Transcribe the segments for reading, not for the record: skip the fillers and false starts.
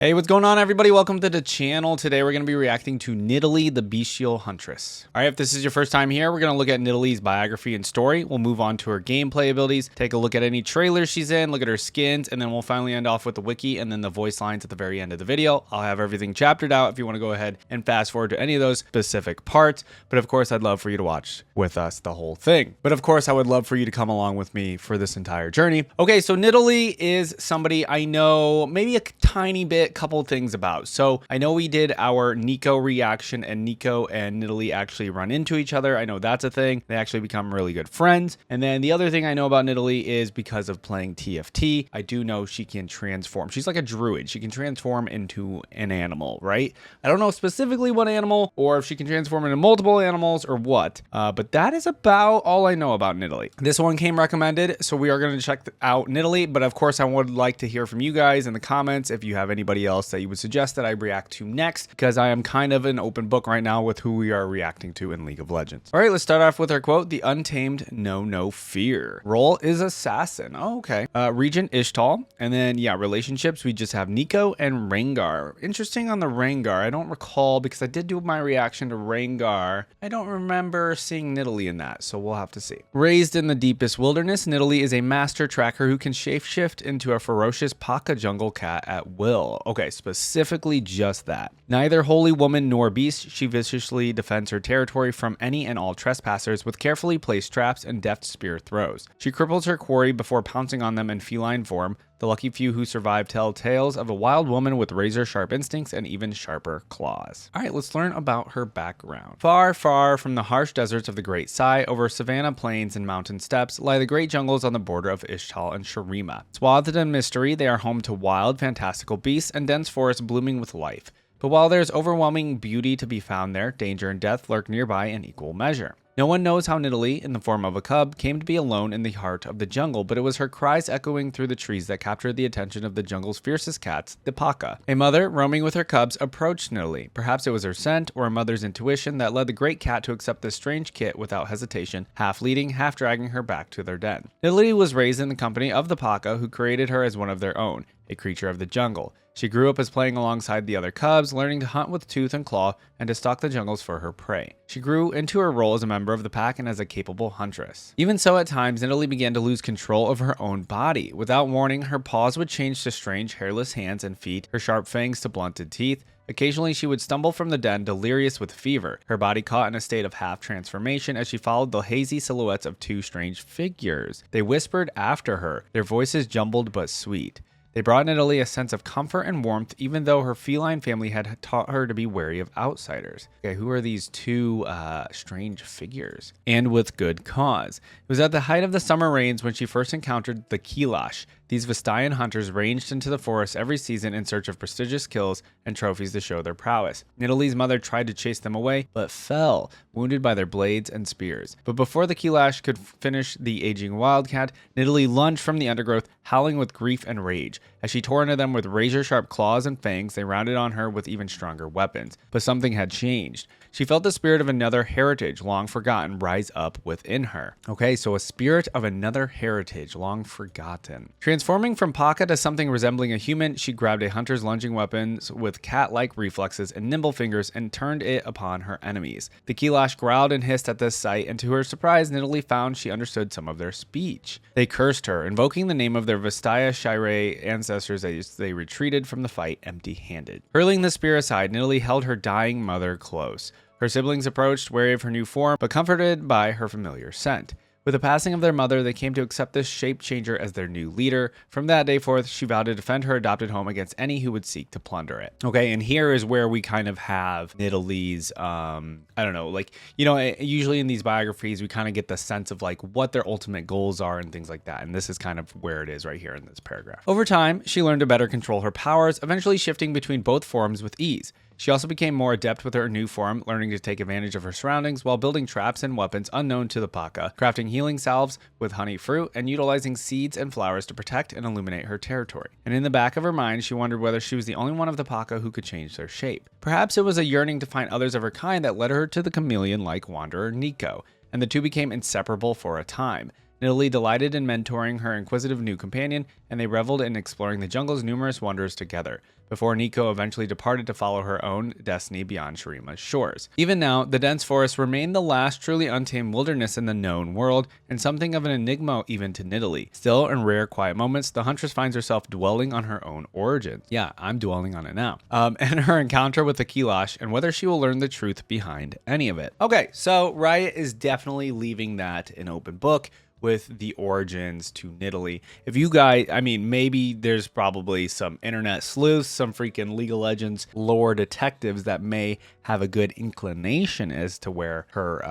Hey, what's going on, everybody? Welcome to the channel. Today we're going to be reacting to Nidalee, the bestial huntress. All right, if this is your first time here, we're going to look at Nidalee's biography and story. We'll move on to her gameplay abilities, take a look at any trailers she's in, look at her skins, and then we'll finally end off with the wiki and then the voice lines at the very end of the video. I'll have everything chaptered out if you want to go ahead and fast forward to any of those specific parts. But of course, I'd love for you to watch with us the whole thing. But of course, I would love for you to come along with me for this entire journey. Okay, so Nidalee is somebody I know maybe a tiny bit, couple things about. So I know we did our Nico reaction and Nico and Nidalee actually run into each other. I know that's a thing. They actually become really good friends. And then the other thing I know about Nidalee is because of playing TFT, I do know she can transform. She's like a druid. She can transform into an animal, right? I don't know specifically what animal or if she can transform into multiple animals or what, but that is about all I know about Nidalee. This one came recommended, so we are going to check out Nidalee, but of course I would like to hear from you guys in the comments if you have anybody else that you would suggest that I react to next, because I am kind of an open book right now with who we are reacting to in League of Legends. All right, let's start off with her quote: "The untamed know no fear." Role is assassin. Oh, okay. Region Ishtal, and then yeah, relationships we just have Nico and Rengar. Interesting on the Rengar. I don't recall because I did do my reaction to Rengar. I don't remember seeing Nidalee in that, so we'll have to see. Raised in the deepest wilderness, Nidalee is a master tracker who can shapeshift into a ferocious Paka jungle cat at will. Okay, specifically just that. Neither holy woman nor beast, she viciously defends her territory from any and all trespassers with carefully placed traps and deft spear throws. She cripples her quarry before pouncing on them in feline form. The lucky few who survive tell tales of a wild woman with razor-sharp instincts and even sharper claws. All right, let's learn about her background. Far, far from the harsh deserts of the Great Sai, over savanna plains and mountain steppes, lie the great jungles on the border of Ishtal and Shurima. Swathed in mystery, they are home to wild, fantastical beasts and dense forests blooming with life. But while there's overwhelming beauty to be found there, danger and death lurk nearby in equal measure. No one knows how Nidalee, in the form of a cub, came to be alone in the heart of the jungle, but it was her cries echoing through the trees that captured the attention of the jungle's fiercest cats, the Paka. A mother, roaming with her cubs, approached Nidalee. Perhaps it was her scent or a mother's intuition that led the great cat to accept this strange kit without hesitation, half leading, half dragging her back to their den. Nidalee was raised in the company of the Paka, who created her as one of their own, a creature of the jungle. She grew up as playing alongside the other cubs, learning to hunt with tooth and claw and to stalk the jungles for her prey. She grew into her role as a member of the pack and as a capable huntress. Even so, at times, Nidalee began to lose control of her own body. Without warning, her paws would change to strange hairless hands and feet, her sharp fangs to blunted teeth. Occasionally, she would stumble from the den, delirious with fever, her body caught in a state of half-transformation as she followed the hazy silhouettes of two strange figures. They whispered after her, their voices jumbled but sweet. They brought Nidalee a sense of comfort and warmth, even though her feline family had taught her to be wary of outsiders. Okay, who are these two strange figures? And with good cause. It was at the height of the summer rains when she first encountered the Kilash. These Vistayan hunters ranged into the forest every season in search of prestigious kills and trophies to show their prowess. Nidalee's mother tried to chase them away, but fell, wounded by their blades and spears. But before the Kilash could finish the aging wildcat, Nidalee lunged from the undergrowth, howling with grief and rage. As she tore into them with razor-sharp claws and fangs, they rounded on her with even stronger weapons. But something had changed. She felt the spirit of another heritage, long forgotten, rise up within her. Okay, so a spirit of another heritage, long forgotten. Transforming from Paka to something resembling a human, she grabbed a hunter's lunging weapons with cat-like reflexes and nimble fingers and turned it upon her enemies. The Kilash growled and hissed at this sight, and to her surprise, Nidalee found she understood some of their speech. They cursed her, invoking the name of their Vistaya Shire ancestors as they retreated from the fight empty-handed. Hurling the spear aside, Nidalee held her dying mother close. Her siblings approached, wary of her new form, but comforted by her familiar scent. With the passing of their mother, they came to accept this shape changer as their new leader. From that day forth, she vowed to defend her adopted home against any who would seek to plunder it. Okay, and here is where we kind of have Nidalee's, I don't know, like, you know, usually in these biographies, we kind of get the sense of like what their ultimate goals are and things like that. And this is kind of where it is right here in this paragraph. Over time, she learned to better control her powers, eventually shifting between both forms with ease. She also became more adept with her new form, learning to take advantage of her surroundings while building traps and weapons unknown to the Paka, crafting healing salves with honey fruit, and utilizing seeds and flowers to protect and illuminate her territory. And in the back of her mind, she wondered whether she was the only one of the Paka who could change their shape. Perhaps it was a yearning to find others of her kind that led her to the chameleon-like wanderer Nico, and the two became inseparable for a time. Nidalee delighted in mentoring her inquisitive new companion, and they reveled in exploring the jungle's numerous wonders together. before Nico eventually departed to follow her own destiny beyond Shurima's shores. Even now, the dense forest remained the last truly untamed wilderness in the known world, and something of an enigma even to Nidalee. Still, in rare quiet moments, the Huntress finds herself dwelling on her own origins. Yeah, I'm dwelling on it now. And her encounter with the Kilash, and whether she will learn the truth behind any of it. Okay, so Riot is definitely leaving that an open book with the origins to Nidalee. If you guys, I mean, maybe there's probably some internet sleuths, some freaking League of Legends lore detectives that may have a good inclination as to where her,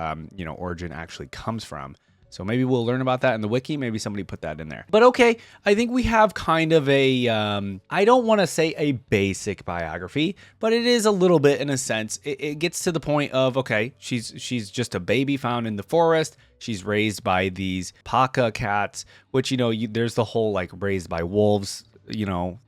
origin actually comes from. So maybe we'll learn about that in the wiki. Maybe somebody put that in there. But okay, I think we have kind of a, I don't want to say a basic biography, but it is a little bit in a sense. It gets to the point of, okay, she's just a baby found in the forest. She's raised by these Paka cats, which, there's the whole like raised by wolves,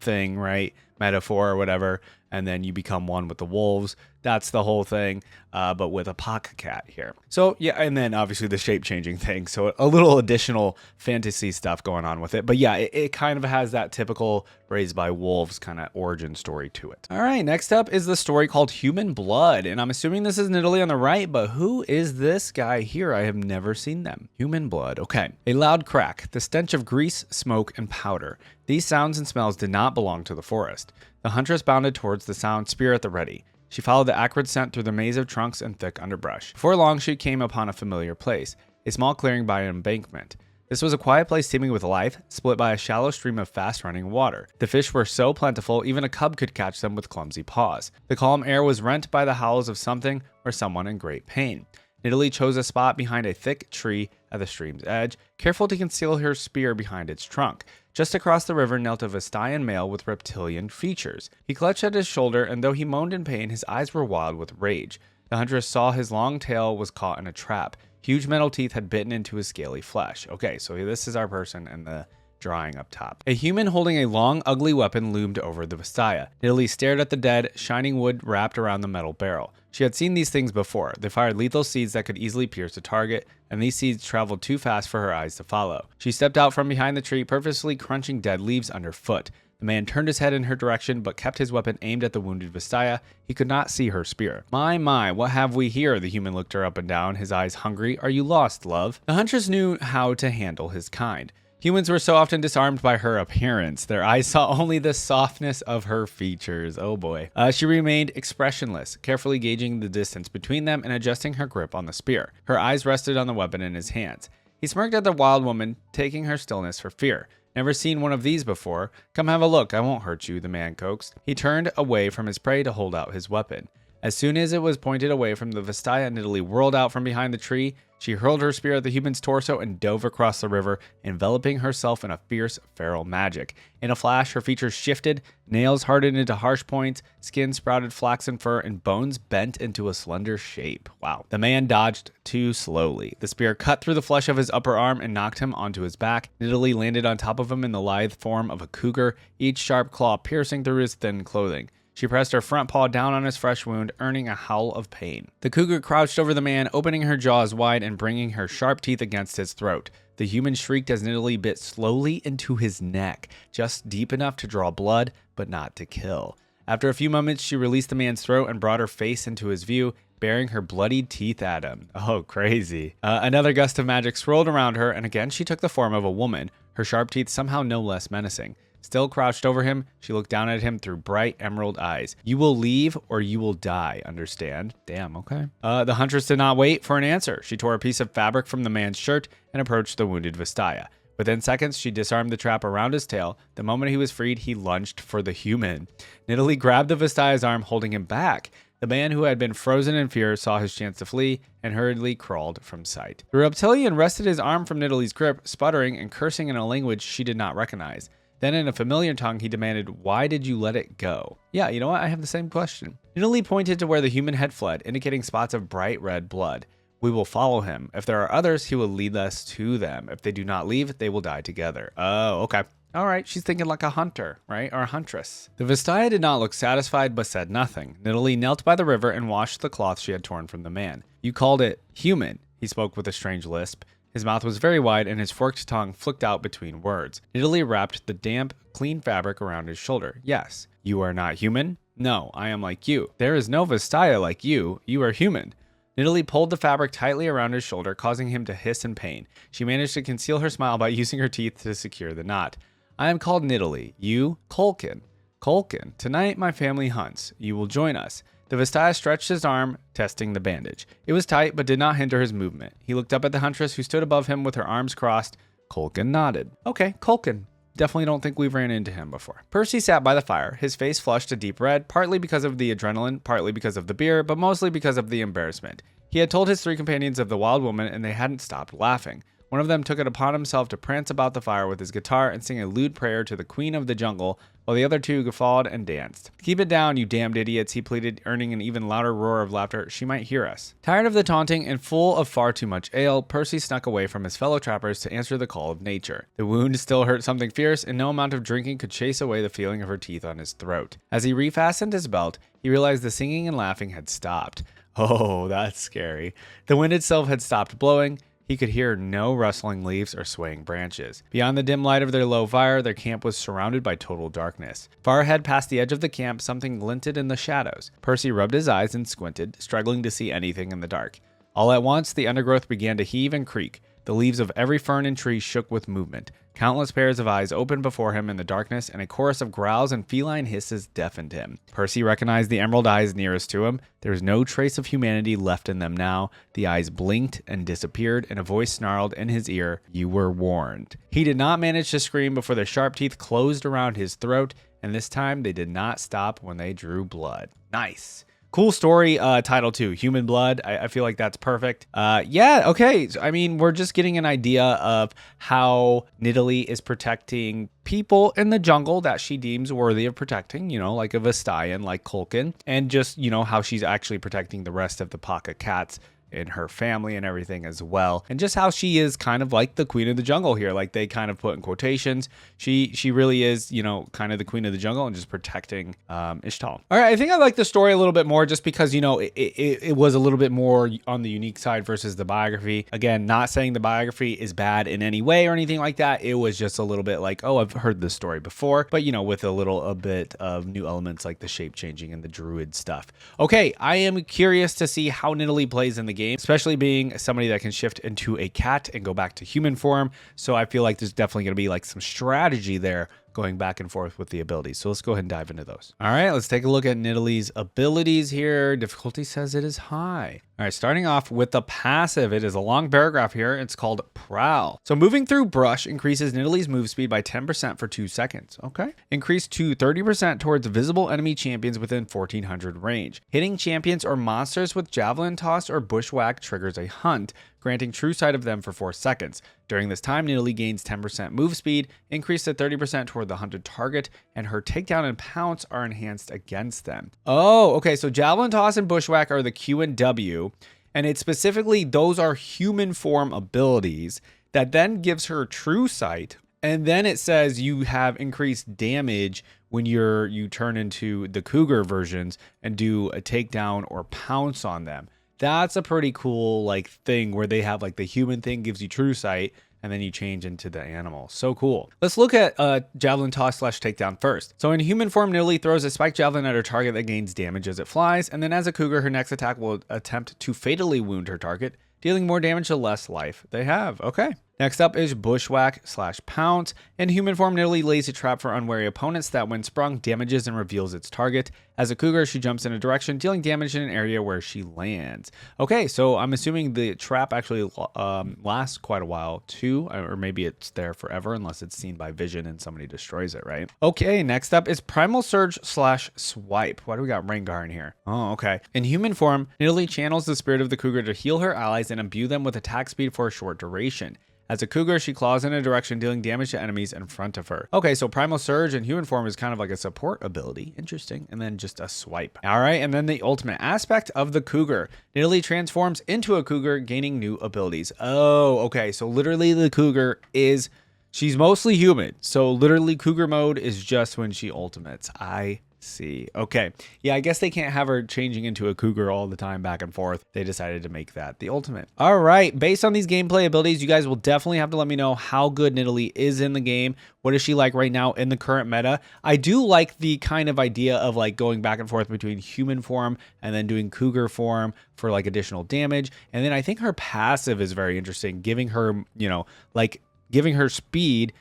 thing, right? Metaphor or whatever. And then you become one with the wolves. That's the whole thing, but with a Paka cat here. So yeah, and then obviously the shape-changing thing. So a little additional fantasy stuff going on with it. But yeah, it kind of has that typical raised by wolves kind of origin story to it. All right, next up is the story called Human Blood. And I'm assuming this is Nidalee on the right, but who is this guy here? I have never seen them. Human Blood, okay. A loud crack, the stench of grease, smoke, and powder. These sounds and smells did not belong to the forest. The Huntress bounded towards the sound, spear at the ready. She followed the acrid scent through the maze of trunks and thick underbrush. Before long, she came upon a familiar place, a small clearing by an embankment. This was a quiet place teeming with life, split by a shallow stream of fast-running water. The fish were so plentiful, even a cub could catch them with clumsy paws. The calm air was rent by the howls of something or someone in great pain. Nidalee chose a spot behind a thick tree at the stream's edge, careful to conceal her spear behind its trunk. Just across the river knelt a Vestayan male with reptilian features. He clutched at his shoulder, and though he moaned in pain, his eyes were wild with rage. The Huntress saw his long tail was caught in a trap. Huge metal teeth had bitten into his scaly flesh. Okay, so this is our person in the drawing up top. A human holding a long, ugly weapon loomed over the Vestaya. Nidalee stared at the dead, shining wood wrapped around the metal barrel. She had seen these things before. They fired lethal seeds that could easily pierce a target, and these seeds traveled too fast for her eyes to follow. She stepped out from behind the tree, purposely crunching dead leaves underfoot. The man turned his head in her direction, but kept his weapon aimed at the wounded Vestaya. He could not see her spear. My, what have we here? The human looked her up and down, his eyes hungry. Are you lost, love? The Huntress knew how to handle his kind. Humans were so often disarmed by her appearance. Their eyes saw only the softness of her features. Oh boy. She remained expressionless, carefully gauging the distance between them and adjusting her grip on the spear. Her eyes rested on the weapon in his hands. He smirked at the wild woman, taking her stillness for fear. Never seen one of these before. Come have a look, I won't hurt you, the man coaxed. He turned away from his prey to hold out his weapon. As soon as it was pointed away from the Vestaya, Nidalee whirled out from behind the tree. She hurled her spear at the human's torso and dove across the river, enveloping herself in a fierce, feral magic. In a flash, her features shifted, nails hardened into harsh points, skin sprouted flaxen fur, and bones bent into a slender shape. Wow. The man dodged too slowly. The spear cut through the flesh of his upper arm and knocked him onto his back. Nidalee landed on top of him in the lithe form of a cougar, each sharp claw piercing through his thin clothing. She pressed her front paw down on his fresh wound, earning a howl of pain. The cougar crouched over the man, opening her jaws wide and bringing her sharp teeth against his throat. The human shrieked as Nidalee bit slowly into his neck, just deep enough to draw blood, but not to kill. After a few moments, she released the man's throat and brought her face into his view, baring her bloodied teeth at him. Oh, crazy. Another gust of magic swirled around her, and again she took the form of a woman, her sharp teeth somehow no less menacing. Still crouched over him, she looked down at him through bright emerald eyes. You will leave or you will die, understand? Damn, okay. The Huntress did not wait for an answer. She tore a piece of fabric from the man's shirt and approached the wounded Vestaya. Within seconds, she disarmed the trap around his tail. The moment he was freed, he lunged for the human. Nidalee grabbed the Vestaya's arm, holding him back. The man who had been frozen in fear saw his chance to flee and hurriedly crawled from sight. The reptilian wrested his arm from Nidalee's grip, sputtering and cursing in a language she did not recognize. Then in a familiar tongue, he demanded, "Why did you let it go?" Yeah, you know what? I have the same question. Nidalee pointed to where the human had fled, indicating spots of bright red blood. We will follow him. If there are others, he will lead us to them. If they do not leave, they will die together. Oh, okay. All right, she's thinking like a hunter, right? Or a huntress. The Vestaya did not look satisfied, but said nothing. Nidalee knelt by the river and washed the cloth she had torn from the man. You called it human, he spoke with a strange lisp. His mouth was very wide and his forked tongue flicked out between words. Nidalee wrapped the damp, clean fabric around his shoulder. Yes. You are not human? No, I am like you. There is no Vastaya like you. You are human. Nidalee pulled the fabric tightly around his shoulder, causing him to hiss in pain. She managed to conceal her smile by using her teeth to secure the knot. I am called Nidalee. You, Colkin. Colkin, tonight my family hunts. You will join us. The Vastaya stretched his arm, testing the bandage. It was tight, but did not hinder his movement. He looked up at the Huntress, who stood above him with her arms crossed. Colkin nodded. Okay, Colkin. Definitely don't think we've ran into him before. Percy sat by the fire, his face flushed a deep red, partly because of the adrenaline, partly because of the beer, but mostly because of the embarrassment. He had told his 3 companions of the wild woman, and they hadn't stopped laughing. One of them took it upon himself to prance about the fire with his guitar and sing a lewd prayer to the queen of the jungle, while the other 2 guffawed and danced. Keep it down, you damned idiots, he pleaded, earning an even louder roar of laughter. She might hear us. Tired of the taunting and full of far too much ale, Percy snuck away from his fellow trappers to answer the call of nature. The wound still hurt something fierce, and no amount of drinking could chase away the feeling of her teeth on his throat. As he refastened his belt, he realized the singing and laughing had stopped. Oh, that's scary. The wind itself had stopped blowing. He could hear no rustling leaves or swaying branches. Beyond the dim light of their low fire, their camp was surrounded by total darkness. Far ahead, past the edge of the camp, something glinted in the shadows. Percy rubbed his eyes and squinted, struggling to see anything in the dark. All at once, the undergrowth began to heave and creak. The leaves of every fern and tree shook with movement. Countless pairs of eyes opened before him in the darkness, and a chorus of growls and feline hisses deafened him. Percy recognized the emerald eyes nearest to him. There was no trace of humanity left in them now. The eyes blinked and disappeared, and a voice snarled in his ear, "You were warned." He did not manage to scream before the sharp teeth closed around his throat, and this time they did not stop when they drew blood. Nice. Cool story, title too, Human Blood. I feel like that's perfect. Yeah, okay. So, I mean, we're just getting an idea of how Nidalee is protecting people in the jungle that she deems worthy of protecting, you know, like a Vastayan, like Colkin, and just, you know, how she's actually protecting the rest of the pack of cats in her family and everything as well, and just how she is kind of like the queen of the jungle here, like they kind of put in quotations. She really is, you know, kind of the queen of the jungle and just protecting Ishtal. All right, I think I like the story a little bit more just because, you know, it was a little bit more on the unique side versus the biography. Again, not saying the biography is bad in any way or anything like that. It was just a little bit like, oh, I've heard this story before, but you know, with a bit of new elements like the shape changing and the druid stuff. Okay, I am curious to see how Nidalee plays in the game, especially being somebody that can shift into a cat and go back to human form. So I feel like there's definitely going to be like some strategy there going back and forth with the abilities. So let's go ahead and dive into those. All right, let's take a look at Nidalee's abilities here. Difficulty says it is high. All right, starting off with the passive. It is a long paragraph here. It's called Prowl. So moving through brush increases Nidalee's move speed by 10% for 2 seconds. Okay. Increase to 30% towards visible enemy champions within 1400 range. Hitting champions or monsters with javelin toss or bushwhack triggers a hunt, granting true sight of them for 4 seconds. During this time, Nidalee gains 10% move speed, increased to 30% toward the hunted target, and her takedown and pounce are enhanced against them. Oh, okay, so javelin toss and bushwhack are the Q and W, and it's specifically those are human form abilities that then gives her true sight, and then it says you have increased damage when you turn into the cougar versions and do a takedown or pounce on them. That's a pretty cool like thing where they have like the human thing gives you true sight and then you change into the animal. So cool. Let's look at javelin toss / takedown first. So in human form, Nidalee throws a spiked javelin at her target that gains damage as it flies. And then as a cougar, her next attack will attempt to fatally wound her target, dealing more damage the less life they have. Okay. Next up is bushwhack / pounce. In human form, Nidalee lays a trap for unwary opponents that, when sprung, damages and reveals its target. As a cougar, she jumps in a direction, dealing damage in an area where she lands. Okay, so I'm assuming the trap actually lasts quite a while too, or maybe it's there forever unless it's seen by vision and somebody destroys it, right? Okay, next up is primal surge / swipe. Why do we got Rengar in here? Oh, okay. In human form, Nidalee channels the spirit of the cougar to heal her allies and imbue them with attack speed for a short duration. As a cougar, she claws in a direction, dealing damage to enemies in front of her. Okay, so Primal Surge in human form is kind of like a support ability. Interesting. And then just a swipe. All right, and then the ultimate aspect of the cougar. Nidalee transforms into a cougar, gaining new abilities. Oh, okay. So literally the cougar she's mostly human. So literally cougar mode is just when she ultimates. I See. Okay. Yeah, I guess they can't have her changing into a cougar all the time back and forth. They decided to make that the ultimate. All right. Based on these gameplay abilities, you guys will definitely have to let me know how good Nidalee is in the game. What is she like right now in the current meta? I do like the kind of idea of like going back and forth between human form and then doing cougar form for like additional damage. And then I think her passive is very interesting, giving her, you know, like giving her speed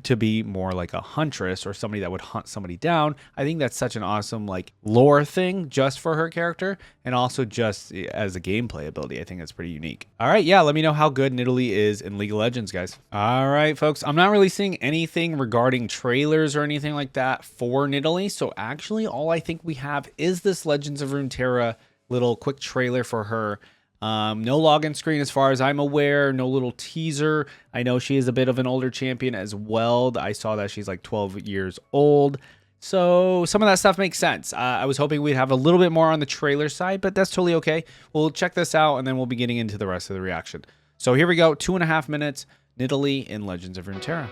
to be more like a huntress or somebody that would hunt somebody down. I think that's such an awesome like lore thing just for her character, and also just as a gameplay ability. I think that's pretty unique. All right, yeah, let me know how good Nidalee is in League of Legends, guys. All right, folks, I'm not really seeing anything regarding trailers or anything like that for Nidalee, so actually all I think we have is this Legends of Runeterra little quick trailer for her. No login screen as far as I'm aware, no little teaser. I know she is a bit of an older champion as well. I saw that she's like 12 years old. So some of that stuff makes sense. I was hoping we'd have a little bit more on the trailer side, but that's totally okay. We'll check this out and then we'll be getting into the rest of the reaction. So here we go, 2.5 minutes, Nidalee in Legends of Runeterra.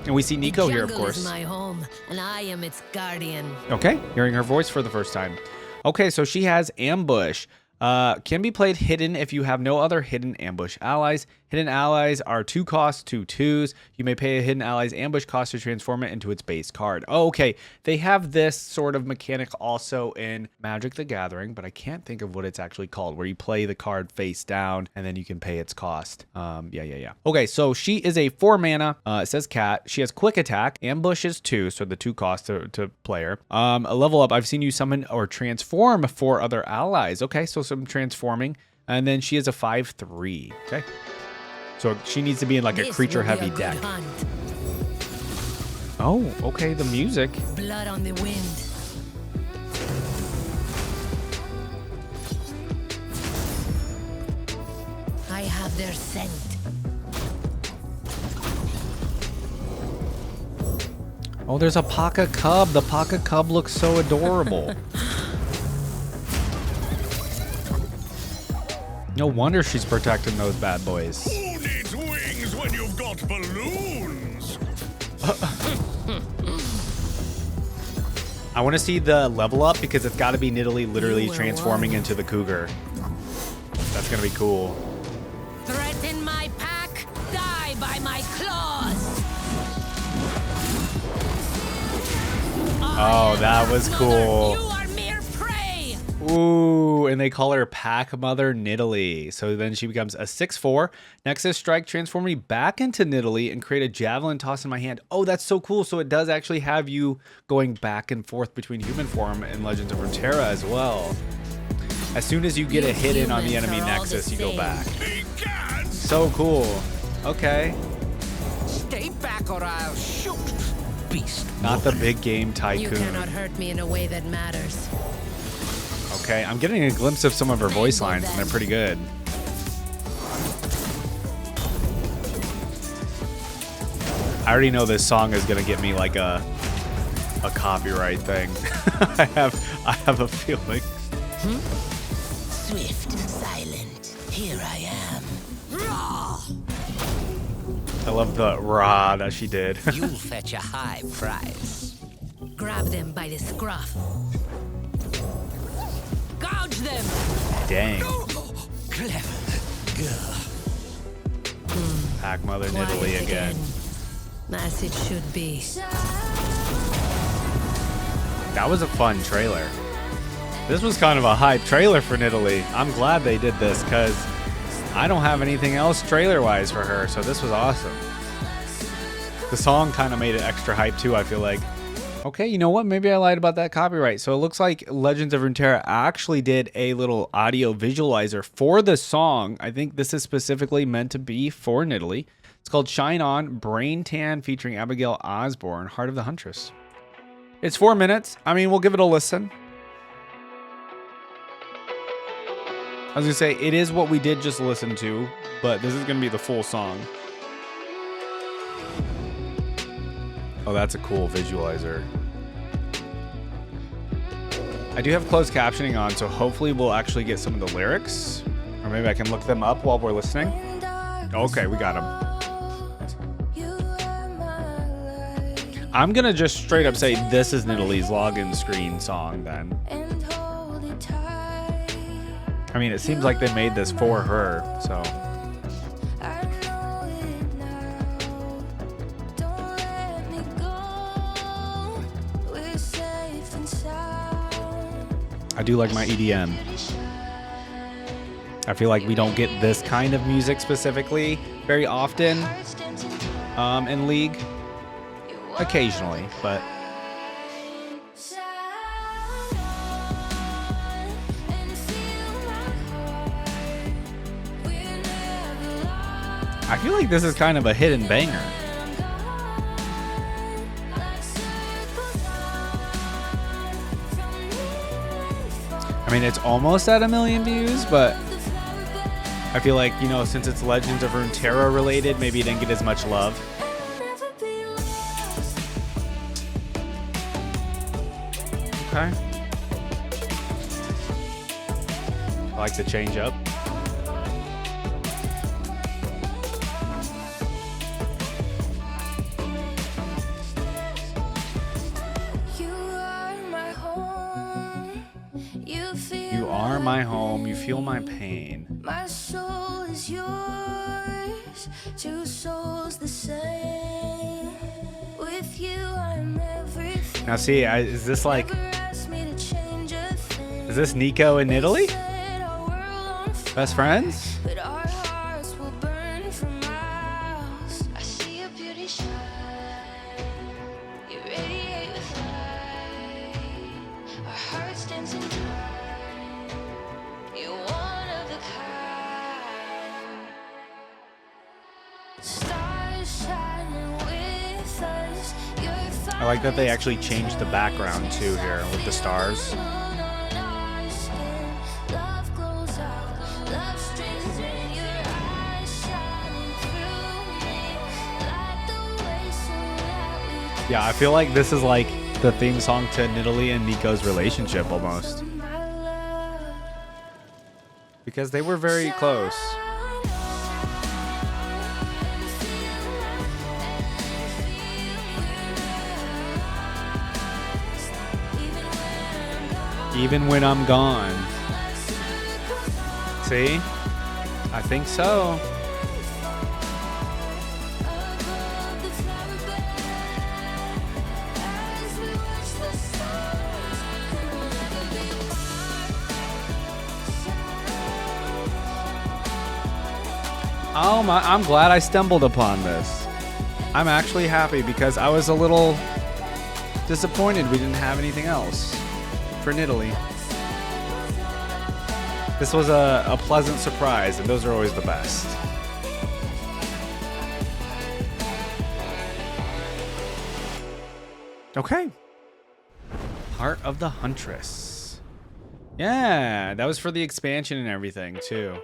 And we see Nico here, of course. Is my home, and I am its guardian. Okay, hearing her voice for the first time. Okay, so she has Ambush. Can be played hidden if you have no other hidden ambush allies. Hidden allies are 2 costs, 2 2s. You may pay a hidden ally's ambush cost to transform it into its base card. Oh, okay. They have this sort of mechanic also in Magic the Gathering, but I can't think of what it's actually called, where you play the card face down and then you can pay its cost. Yeah. Okay, so she is a 4 mana. It says cat. She has quick attack. Ambush is 2, so the 2 costs to play her. A level up, I've seen you summon or transform 4 other allies. Okay, so some transforming. And then she is a 5/3. Okay. So she needs to be in like a creature-heavy deck. Oh, okay, the music. Blood on the wind. I have their scent. Oh, there's a Paka Cub. The Paka Cub looks so adorable. No wonder she's protecting those bad boys. Who needs wings when you've got balloons? I want to see the level up because it's got to be Nidalee literally transforming into the cougar. That's going to be cool. Threaten my pack, die by my claws. Oh, that was cool. You are mere prey. Ooh, and they call her Pack Mother Nidalee. So then she becomes a 6/4. Nexus Strike, transform me back into Nidalee and create a javelin toss in my hand. Oh, that's so cool. So it does actually have you going back and forth between human form and Legends of Runeterra as well. As soon as you get a hit in on the enemy Nexus, you go back. So cool. Okay. Stay back or I'll shoot, beast. Not the big game tycoon. You cannot hurt me in a way that matters. Okay, I'm getting a glimpse of some of her voice lines, and they're pretty good. I already know this song is gonna get me like a copyright thing. I have a feeling. Swift, silent. Here I am. I love the rah that she did. You'll fetch a high price. Grab them by the scruff. Gouge them. Dang. Clever girl. Pack Mother Quiet Nidalee again. As it should be. That was a fun trailer. This was kind of a hype trailer for Nidalee. I'm glad they did this because I don't have anything else trailer-wise for her, so this was awesome. The song kind of made it extra hype too, I feel like. Okay, you know what? Maybe I lied about that copyright. So it looks like Legends of Runeterra actually did a little audio visualizer for the song. I think this is specifically meant to be for Nidalee. It's called Shine On, Brain Tan, featuring Abigail Osborne, Heart of the Huntress. It's 4 minutes. I mean, we'll give it a listen. I was gonna say, it is what we did just listen to, but this is gonna be the full song. Oh, that's a cool visualizer. I do have closed captioning on, so hopefully we'll actually get some of the lyrics. Or maybe I can look them up while we're listening. Okay, we got them. I'm gonna just straight up say this is Nidalee's login screen song then. I mean, it seems like they made this for her, so. I do like my EDM. I feel like we don't get this kind of music specifically very often in League. Occasionally, but I feel like this is kind of a hidden banger. I mean, it's almost at 1 million views, but I feel like, you know, since it's Legends of Runeterra related, maybe it didn't get as much love. Okay. I like the change up. You are my home, you feel my pain. My soul is yours, two souls the same. With you I'm everything. Now see, is this like, is this Nico and Nidalee? Best friends? But our hearts will burn for miles. I see your beauty shine. You radiate with light. Our hearts dancing time. You're one of a kind. Stars shining with us. I like that they actually changed the background too here with the stars. Yeah, I feel like this is like the theme song to Nidalee and Nico's relationship almost. Because they were very close. Even when I'm gone. See? I think so. Oh my, I'm glad I stumbled upon this. I'm actually happy because I was a little disappointed we didn't have anything else for Nidalee. This was a pleasant surprise, and those are always the best. Okay. Heart of the Huntress. Yeah, that was for the expansion and everything too.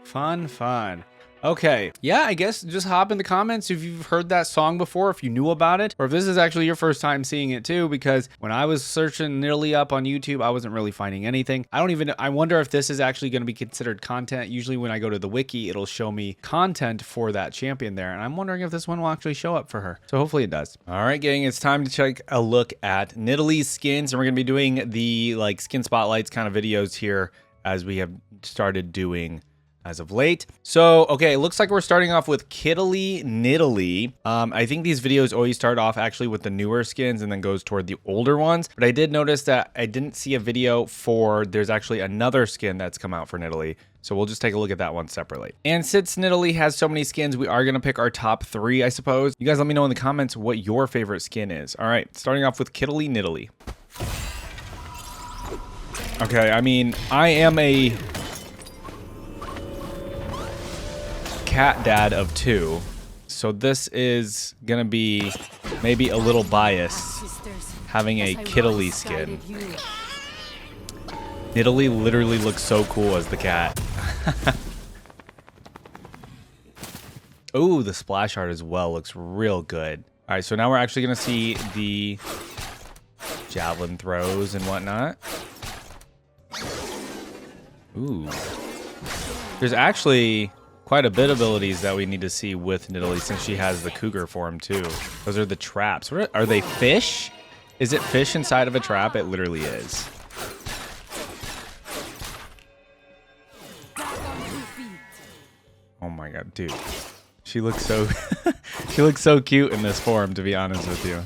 Fun, fun. Okay, yeah, I guess just hop in the comments if you've heard that song before, if you knew about it, or if this is actually your first time seeing it too, because when I was searching Nidalee up on YouTube, I wasn't really finding anything. I wonder if this is actually going to be considered content. Usually when I go to the wiki, it'll show me content for that champion there, and I'm wondering if this one will actually show up for her. So hopefully it does. All right, gang, it's time to take a look at Nidalee's skins, and we're going to be doing the like skin spotlights kind of videos here as we have started doing as of late. So, okay, it looks like we're starting off with Kiddly Nidalee. I think these videos always start off actually with the newer skins and then goes toward the older ones. But I did notice that I didn't see a video for, there's actually another skin that's come out for Nidalee. So we'll just take a look at that one separately. And since Nidalee has so many skins, we are going to pick our top 3, I suppose. You guys let me know in the comments what your favorite skin is. All right, starting off with Kiddly Nidalee. Okay, I mean, I am a cat dad of 2, so this is gonna be maybe a little biased having a Kiddly skin. Nidalee literally looks so cool as the cat. Oh, the splash art as well looks real good. All right, so now we're actually gonna see the javelin throws and whatnot. Ooh, there's actually quite a bit of abilities that we need to see with Nidalee since she has the cougar form too. Those are the traps. Are they fish? Is it fish inside of a trap? It literally is. Oh my god, dude. She looks so she looks so cute in this form, to be honest with you.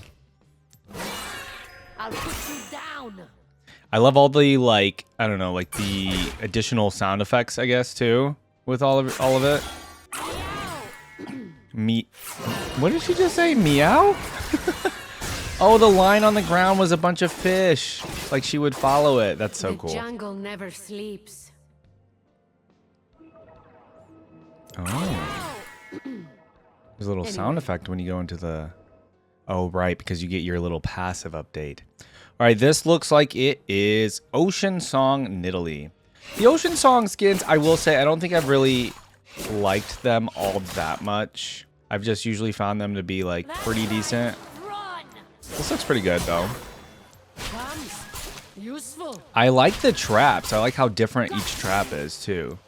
I'll put you down. I love all the, like, I don't know, like the additional sound effects, I guess, too, with all of it. What did she just say? Meow? Oh, the line on the ground was a bunch of fish. Like she would follow it. That's so cool. The jungle never sleeps. Oh. There's a little sound effect when you go into the... Oh, right, because you get your little passive update. All right, this looks like it is Ocean Song Nidalee. The Ocean Song skins, I will say, I don't think I've really liked them all that much. I've just usually found them to be, like, pretty decent. Run. This looks pretty good, though. Comes. Useful. I like the traps. I like how different each trap is, too.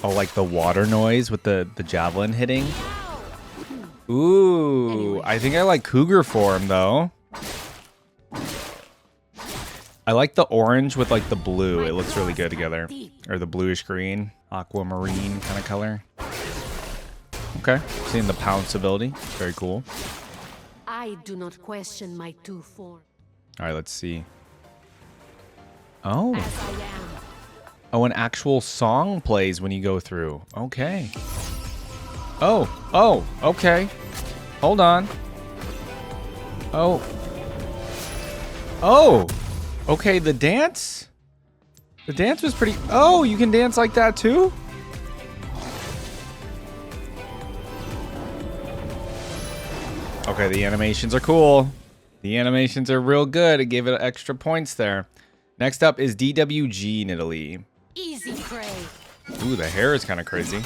Oh, like the water noise with the javelin hitting. Ooh, I think I like cougar form, though. I like the orange with, like, the blue. It looks really good together. Or the bluish green, aquamarine kind of color. Okay, seeing the pounce ability. Very cool. I do not question my two forms. All right, let's see. Oh. As I am. Oh, an actual song plays when you go through. Okay. Oh, okay. Hold on. Oh. Okay, the dance? The dance was pretty... Oh, you can dance like that too? Okay, the animations are cool. The animations are real good. It gave it extra points there. Next up is DWG Nidalee. Easy prey. Ooh, the hair is kind of crazy.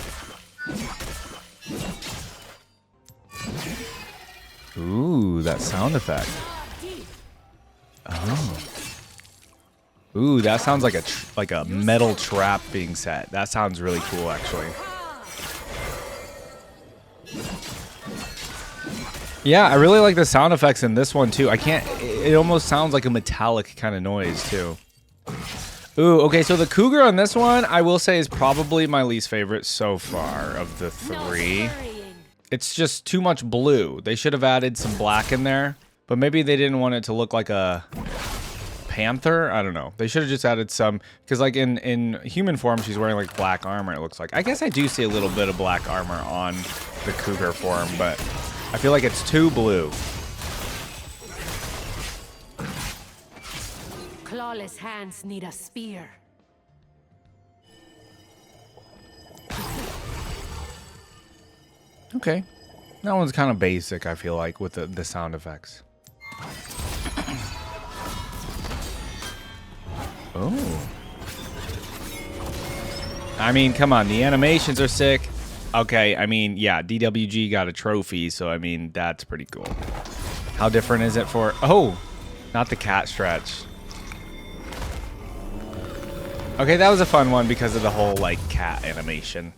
Ooh, that sound effect. Oh. Ooh, that sounds like a metal trap being set. That sounds really cool, actually. Yeah, I really like the sound effects in this one too. It almost sounds like a metallic kind of noise too. Ooh, okay, so the cougar on this one, I will say, is probably my least favorite so far of the three. It's just too much blue. They should have added some black in there, but maybe they didn't want it to look like a panther. I don't know. They should have just added some, because like in human form, she's wearing like black armor, it looks like. I guess I do see a little bit of black armor on the cougar form, but I feel like it's too blue. Clawless hands need a spear. Okay. That one's kind of basic, I feel like, with the sound effects. Oh. I mean, come on. The animations are sick. Okay, I mean, yeah, DWG got a trophy, so, I mean, that's pretty cool. How different is it for... Oh! Not the cat stretch. Okay, that was a fun one because of the whole, like, cat animation.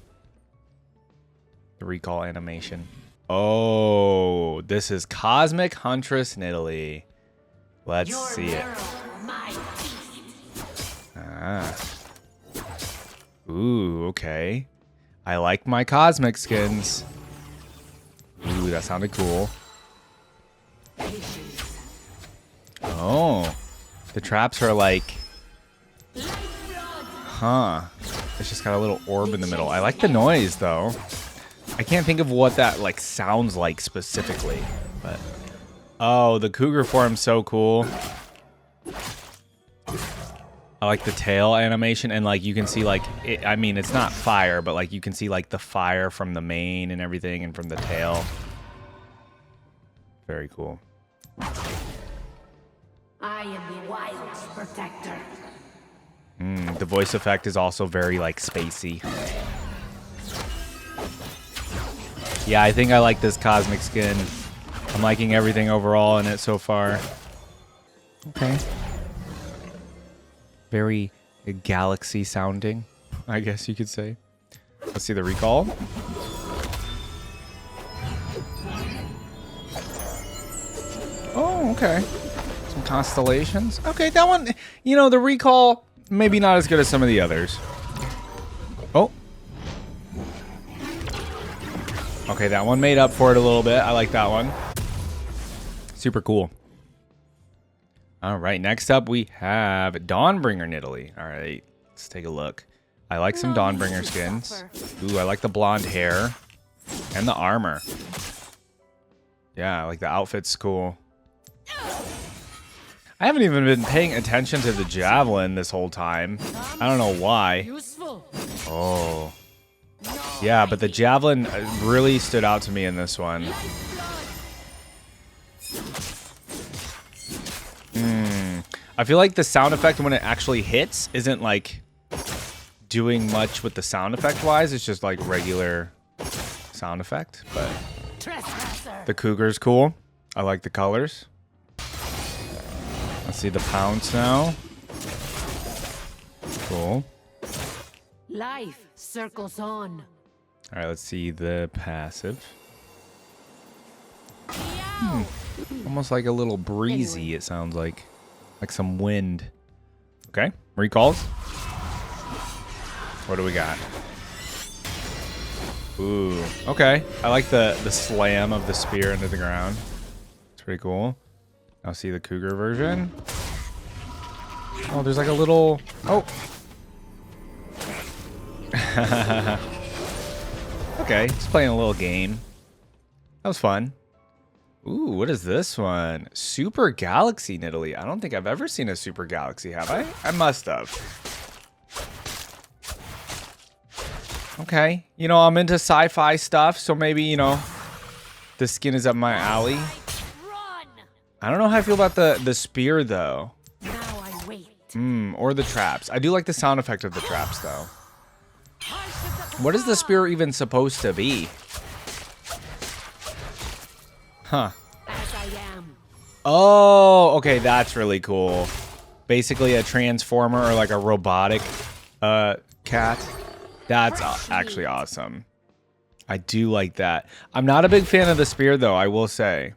The recall animation. Oh, this is Cosmic Huntress Nidalee. Let's see it. Ah. Ooh, okay. I like my Cosmic skins. Ooh, that sounded cool. Oh. The traps are like... Huh. It's just got a little orb in the middle. I like the noise, though. I can't think of what that, like, sounds like specifically, but... Oh, the cougar form's so cool. I like the tail animation, and, like, you can see, like... I mean, it's not fire, but, like, you can see, like, the fire from the mane and everything, and from the tail. Very cool. I am the wild's protector. The voice effect is also very, like, spacey. Yeah, I think I like this Cosmic skin. I'm liking everything overall in it so far. Okay. Very galaxy sounding, I guess you could say. Let's see the recall. Oh, okay. Some constellations. Okay, that one, you know, the recall, maybe not as good as some of the others. Oh. Okay, that one made up for it a little bit. I like that one. Super cool. All right, next up we have Dawnbringer Nidalee. All right, let's take a look. I like some Dawnbringer skins. Ooh, I like the blonde hair and the armor. Yeah, I like the outfit's cool. I haven't even been paying attention to the javelin this whole time. I don't know why. Useful. Oh. Yeah, but the javelin really stood out to me in this one. I feel like the sound effect when it actually hits isn't like doing much with the sound effect wise. It's just like regular sound effect, but the cougar's cool. I like the colors. Let's see the pounce now. Cool. Life circles on. All right, let's see the passive. Almost like a little breezy, it sounds like some wind. Okay, recalls. What do we got? Ooh, okay. I like the slam of the spear into the ground. It's pretty cool. I'll see the cougar version. Oh, there's like a little... Oh. Okay, just playing a little game. That was fun. Ooh, what is this one? Super Galaxy Nidalee. I don't think I've ever seen a Super Galaxy, have I? I must have. Okay. You know, I'm into sci-fi stuff, so maybe, you know, the skin is up my alley. Run. I don't know how I feel about the spear, though. Now I wait. Or the traps. I do like the sound effect of the traps, though. What is the spear even supposed to be? Huh. As I am. Oh, okay, that's really cool. Basically a transformer or like a robotic cat. That's actually awesome. I do like that. I'm not a big fan of the spear though, I will say.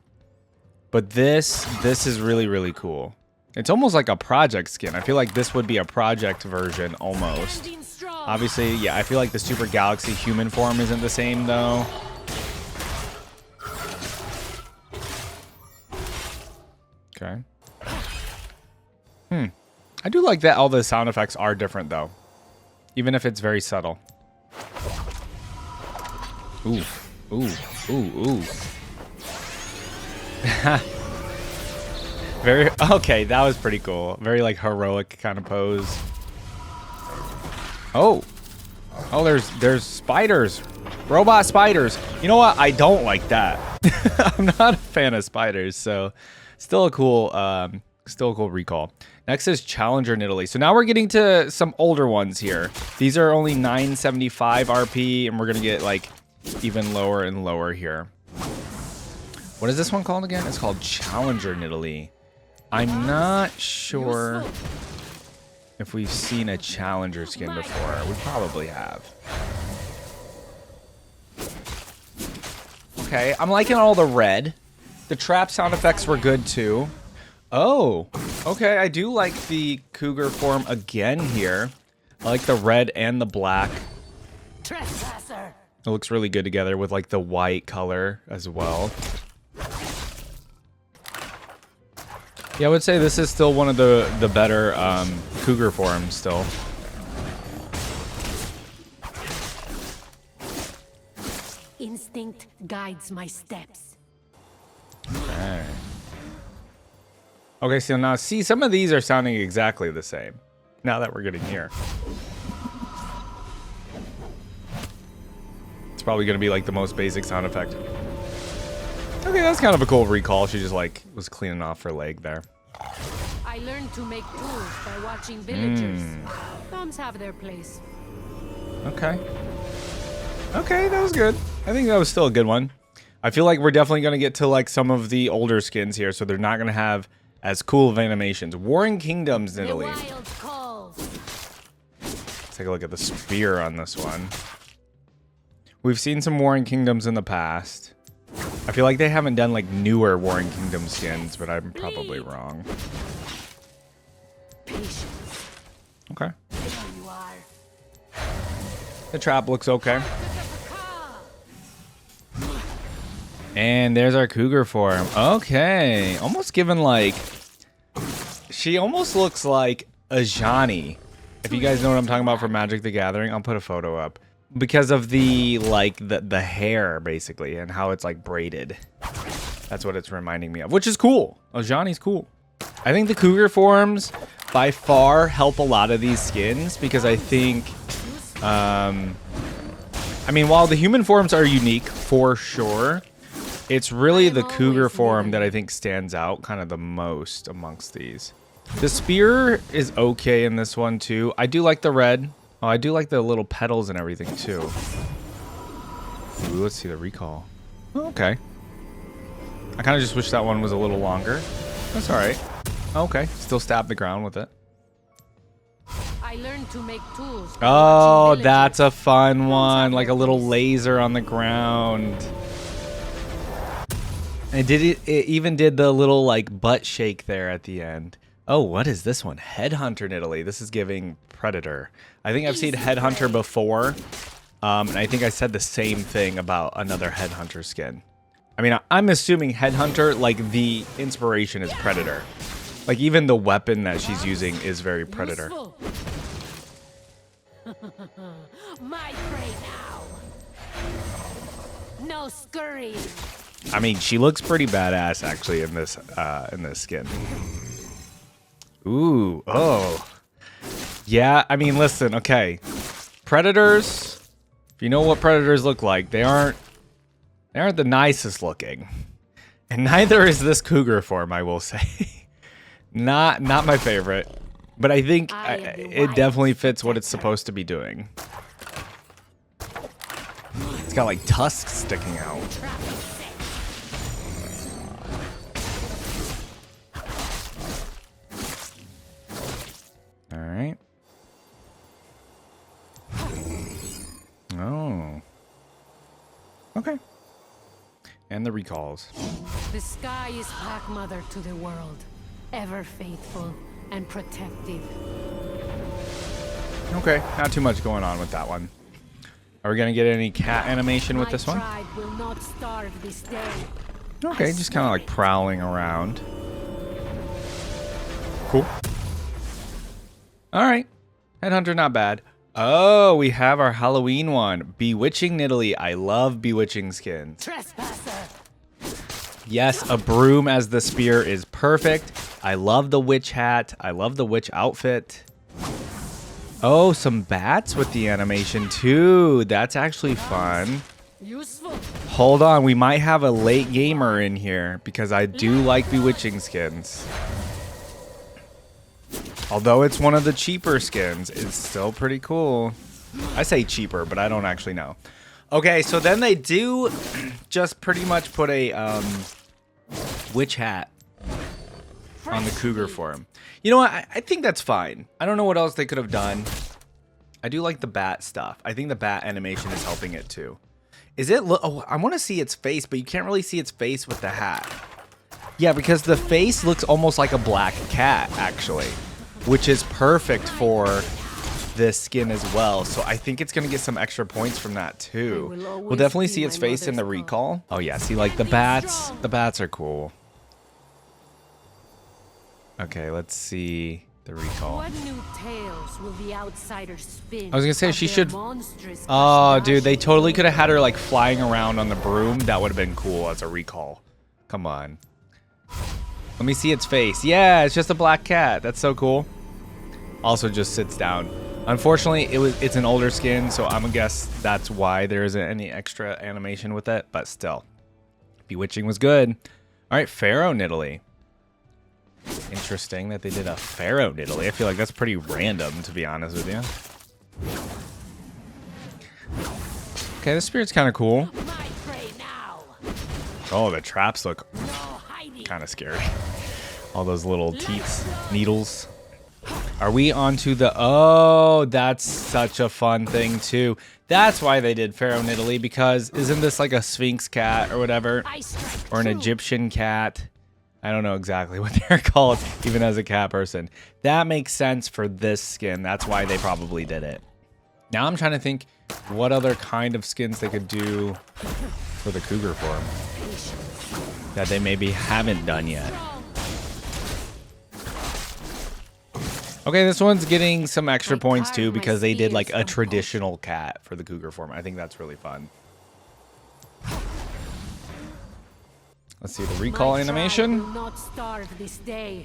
But this is really, really cool. It's almost like a project skin. I feel like this would be a project version almost. Standing strong. Obviously, yeah, I feel like the Super Galaxy human form isn't the same though. Okay. I do like that all the sound effects are different though. Even if it's very subtle. Ooh. Ooh. Ooh. Ooh. Very okay, that was pretty cool. Very like heroic kind of pose. Oh. Oh, there's spiders. Robot spiders. You know what? I don't like that. I'm not a fan of spiders, so still a cool recall. Next is Challenger Nidalee. So now we're getting to some older ones here. These are only 975 RP, and we're gonna get like even lower and lower here. What is this one called again? It's called Challenger Nidalee. I'm not sure if we've seen a Challenger skin before. We probably have. Okay, I'm liking all the red. The trap sound effects were good too. Oh, okay. I do like the cougar form again here. I like the red and the black. Trespasser. It looks really good together with like the white color as well. Yeah, I would say this is still one of the better cougar forms still. Instinct guides my steps. Okay. Okay, so now see, some of these are sounding exactly the same. Now that we're getting here. It's probably going to be like the most basic sound effect. Okay, that's kind of a cool recall. She just like was cleaning off her leg there. I learned to make tools by watching villagers. Thumbs have their place. Okay. Okay, that was good. I think that was still a good one. I feel like we're definitely going to get to like some of the older skins here, so they're not going to have as cool of animations. Warring Kingdoms, The Nidalee. wild call. take a look at the spear on this one. We've seen some Warring Kingdoms in the past. I feel like they haven't done like newer Warring Kingdom skins, but I'm probably wrong. Patience. Okay. There you are. The trap looks okay. And there's our cougar form. Okay. Almost given like... She almost looks like a Johnny. If you guys know what I'm talking about from Magic the Gathering, I'll put a photo up. Because of the, like, the hair, basically, and how it's, like, braided. That's what it's reminding me of, which is cool. Oh, Johnny's cool. I think the cougar forms, by far, help a lot of these skins, because I think, I mean, while the human forms are unique, for sure, it's really the cougar form that I think stands out kind of the most amongst these. The spear is okay in this one, too. I do like the red. Oh, I do like the little petals and everything, too. Ooh, let's see the recall. Oh, okay. I kind of just wish that one was a little longer. That's all right. Okay, still stab the ground with it. I learned to make tools. by Oh, watching that's a villagers. fun one. Like a little laser on the ground. And it even did the little, like, butt shake there at the end. Oh, what is this one? Headhunter Nidalee. This is giving Predator. I think I've seen Headhunter before. And I think I said the same thing about another Headhunter skin. I mean, I'm assuming Headhunter, like, the inspiration is Predator. Like, even the weapon that she's using is very Predator. Useful. My prey now. No scurrying. I mean, she looks pretty badass, actually, in this skin. Ooh, oh. Yeah, I mean, listen, okay. Predators, if you know what predators look like, they aren't the nicest looking. And neither is this cougar form, I will say. Not my favorite, but I think it definitely fits what it's supposed to be doing. It's got like tusks sticking out. All right. Oh. Okay. And the recalls. The sky is pack mother to the world, ever faithful and protective. Okay, not too much going on with that one. Are we gonna get any cat animation with this one? My tribe will not starve this day. Okay, just kind of like prowling around. Cool. All right, Headhunter, not bad. Oh, we have our Halloween one, Bewitching Nidalee. I love bewitching skins. Trespasser. Yes, a broom as the spear is perfect. I love the witch hat. I love the witch outfit. Oh, some bats with the animation too. That's actually fun. Useful. Hold on, we might have a late gamer in here because I do like bewitching skins. Although it's one of the cheaper skins, it's still pretty cool. I say cheaper, but I don't actually know. Okay, so then they do just pretty much put a witch hat on the cougar form. You know what? I think that's fine. I don't know what else they could have done. I do like the bat stuff. I think the bat animation is helping it too. Is it? Oh, I want to see its face, but you can't really see its face with the hat. Yeah, because the face looks almost like a black cat, actually, which is perfect for this skin as well. So I think it's going to get some extra points from that too. We'll definitely see its face in the recall. Oh yeah, see, like the bats are cool. Okay, let's see the recall. What new tales will the outsiders spin? I was gonna say of she their should. monstrous Oh, dude, they crustaceans? totally could have had her like flying around on the broom. That would have been cool as a recall. Come on. Let me see its face. Yeah, it's just a black cat. That's so cool. Also just sits down. Unfortunately, it's an older skin, so I'm gonna guess that's why there isn't any extra animation with it, but still. Bewitching was good. All right, Pharaoh Nidalee. Interesting that they did a Pharaoh Nidalee. I feel like that's pretty random, to be honest with you. Okay, the spirit's kind of cool. My prey now. Oh, the traps look No hiding. kind of scary. All those little teeth, needles. Are we onto the... Oh, that's such a fun thing, too. That's why they did Pharaoh Nidalee, because isn't this like a Sphinx cat or whatever? Or an Egyptian cat? I don't know exactly what they're called, even as a cat person. That makes sense for this skin. That's why they probably did it. Now I'm trying to think what other kind of skins they could do for the cougar form that they maybe haven't done yet. Okay, this one's getting some extra points too because they did like a traditional cat for the cougar form. I think that's really fun. Let's see the recall animation.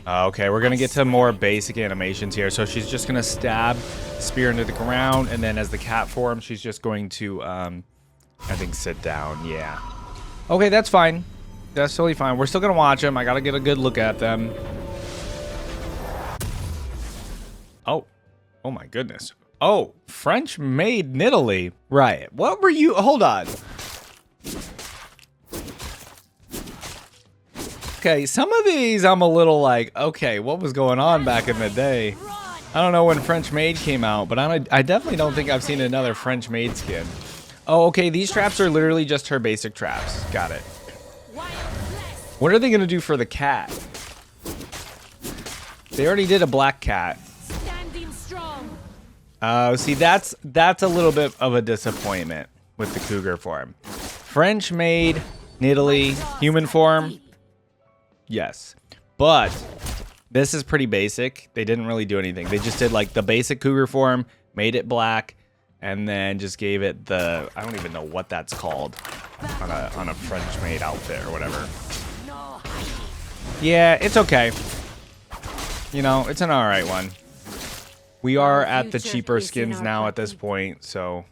Okay, we're gonna get to more basic animations here. So she's just gonna stab spear into the ground, and then as the cat form, she's just going to, I think, sit down. Yeah. Okay, that's fine. That's totally fine. We're still gonna watch them. I gotta get a good look at them. Oh my goodness. Oh, French maid Nidalee. Right. What were you? Hold on. Okay, some of these I'm a little like, okay, what was going on back in the day? I don't know when French maid came out, but I definitely don't think I've seen another French maid skin. Oh, okay, these traps are literally just her basic traps. Got it. What are they gonna do for the cat? They already did a black cat. See, that's a little bit of a disappointment with the cougar form. French maid, Nidalee, human form, yes. But this is pretty basic. They didn't really do anything. They just did like the basic cougar form, made it black, and then just gave it the, I don't even know what that's called on a French maid outfit or whatever. Yeah, it's okay. You know, it's an alright one. We are at the cheaper skins now at this point, so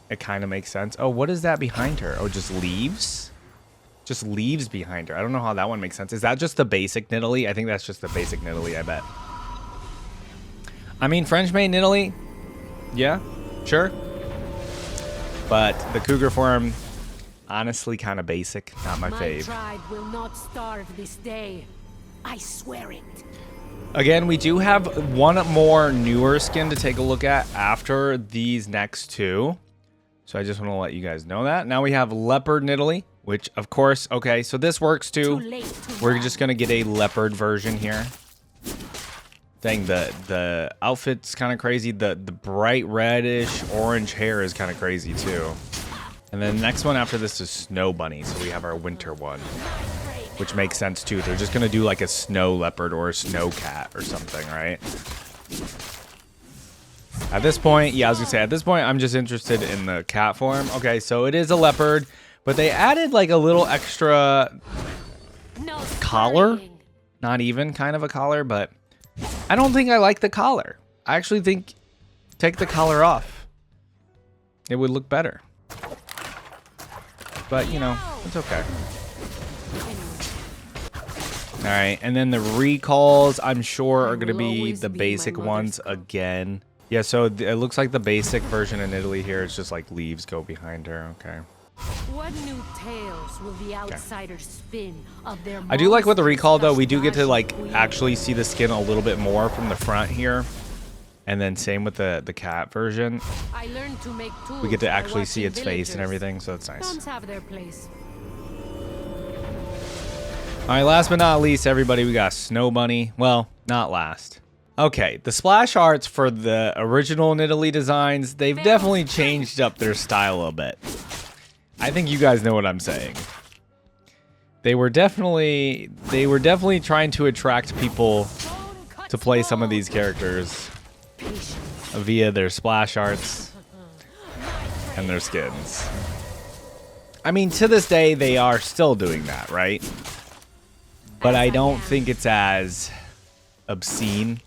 it kind of makes sense. Oh, what is that behind her? Oh, just leaves? Just leaves behind her. I don't know how that one makes sense. Is that just the basic Nidalee? I think that's just the basic Nidalee, I bet. I mean, French maid Nidalee, yeah, sure. But the cougar form, honestly, kind of basic. Not my fave. My tribe will not starve this day. I swear it. Again, we do have one more newer skin to take a look at after these next two. So I just want to let you guys know that. Now we have Leopard Nidalee, which of course, okay, so this works too. We're just going to get a leopard version here. Dang, the outfit's kind of crazy. The bright reddish orange hair is kind of crazy too. And then the next one after this is Snow Bunny. So we have our winter one, which makes sense too. They're just gonna do like a snow leopard or a snow cat or something, right? At this point, yeah, I was gonna say, at this point, I'm just interested in the cat form. Okay, so it is a leopard, but they added like a little extra collar. Not even kind of a collar, but I don't think I like the collar. I actually think take the collar off. It would look better. But, you know, it's okay. Alright, and then the recalls, I'm sure, are going to be the basic ones again. Yeah, so it looks like the basic version of Nidalee here is just like leaves go behind her. Okay. What new tales will the outsiders spin of their I do like with the recall, though. We do get to like actually see the skin a little bit more from the front here. And then same with the cat version. I learned to make tools. We get to actually see its face and everything, so that's nice. Thumbs have their place. All right, last but not least, everybody, we got Snow Bunny. Well, not last. Okay, the splash arts for the original Nidalee designs, they've definitely changed up their style a bit. I think you guys know what I'm saying. They were definitely trying to attract people to play some of these characters via their splash arts and their skins. I mean, to this day, they are still doing that, right? But I don't think it's as obscene.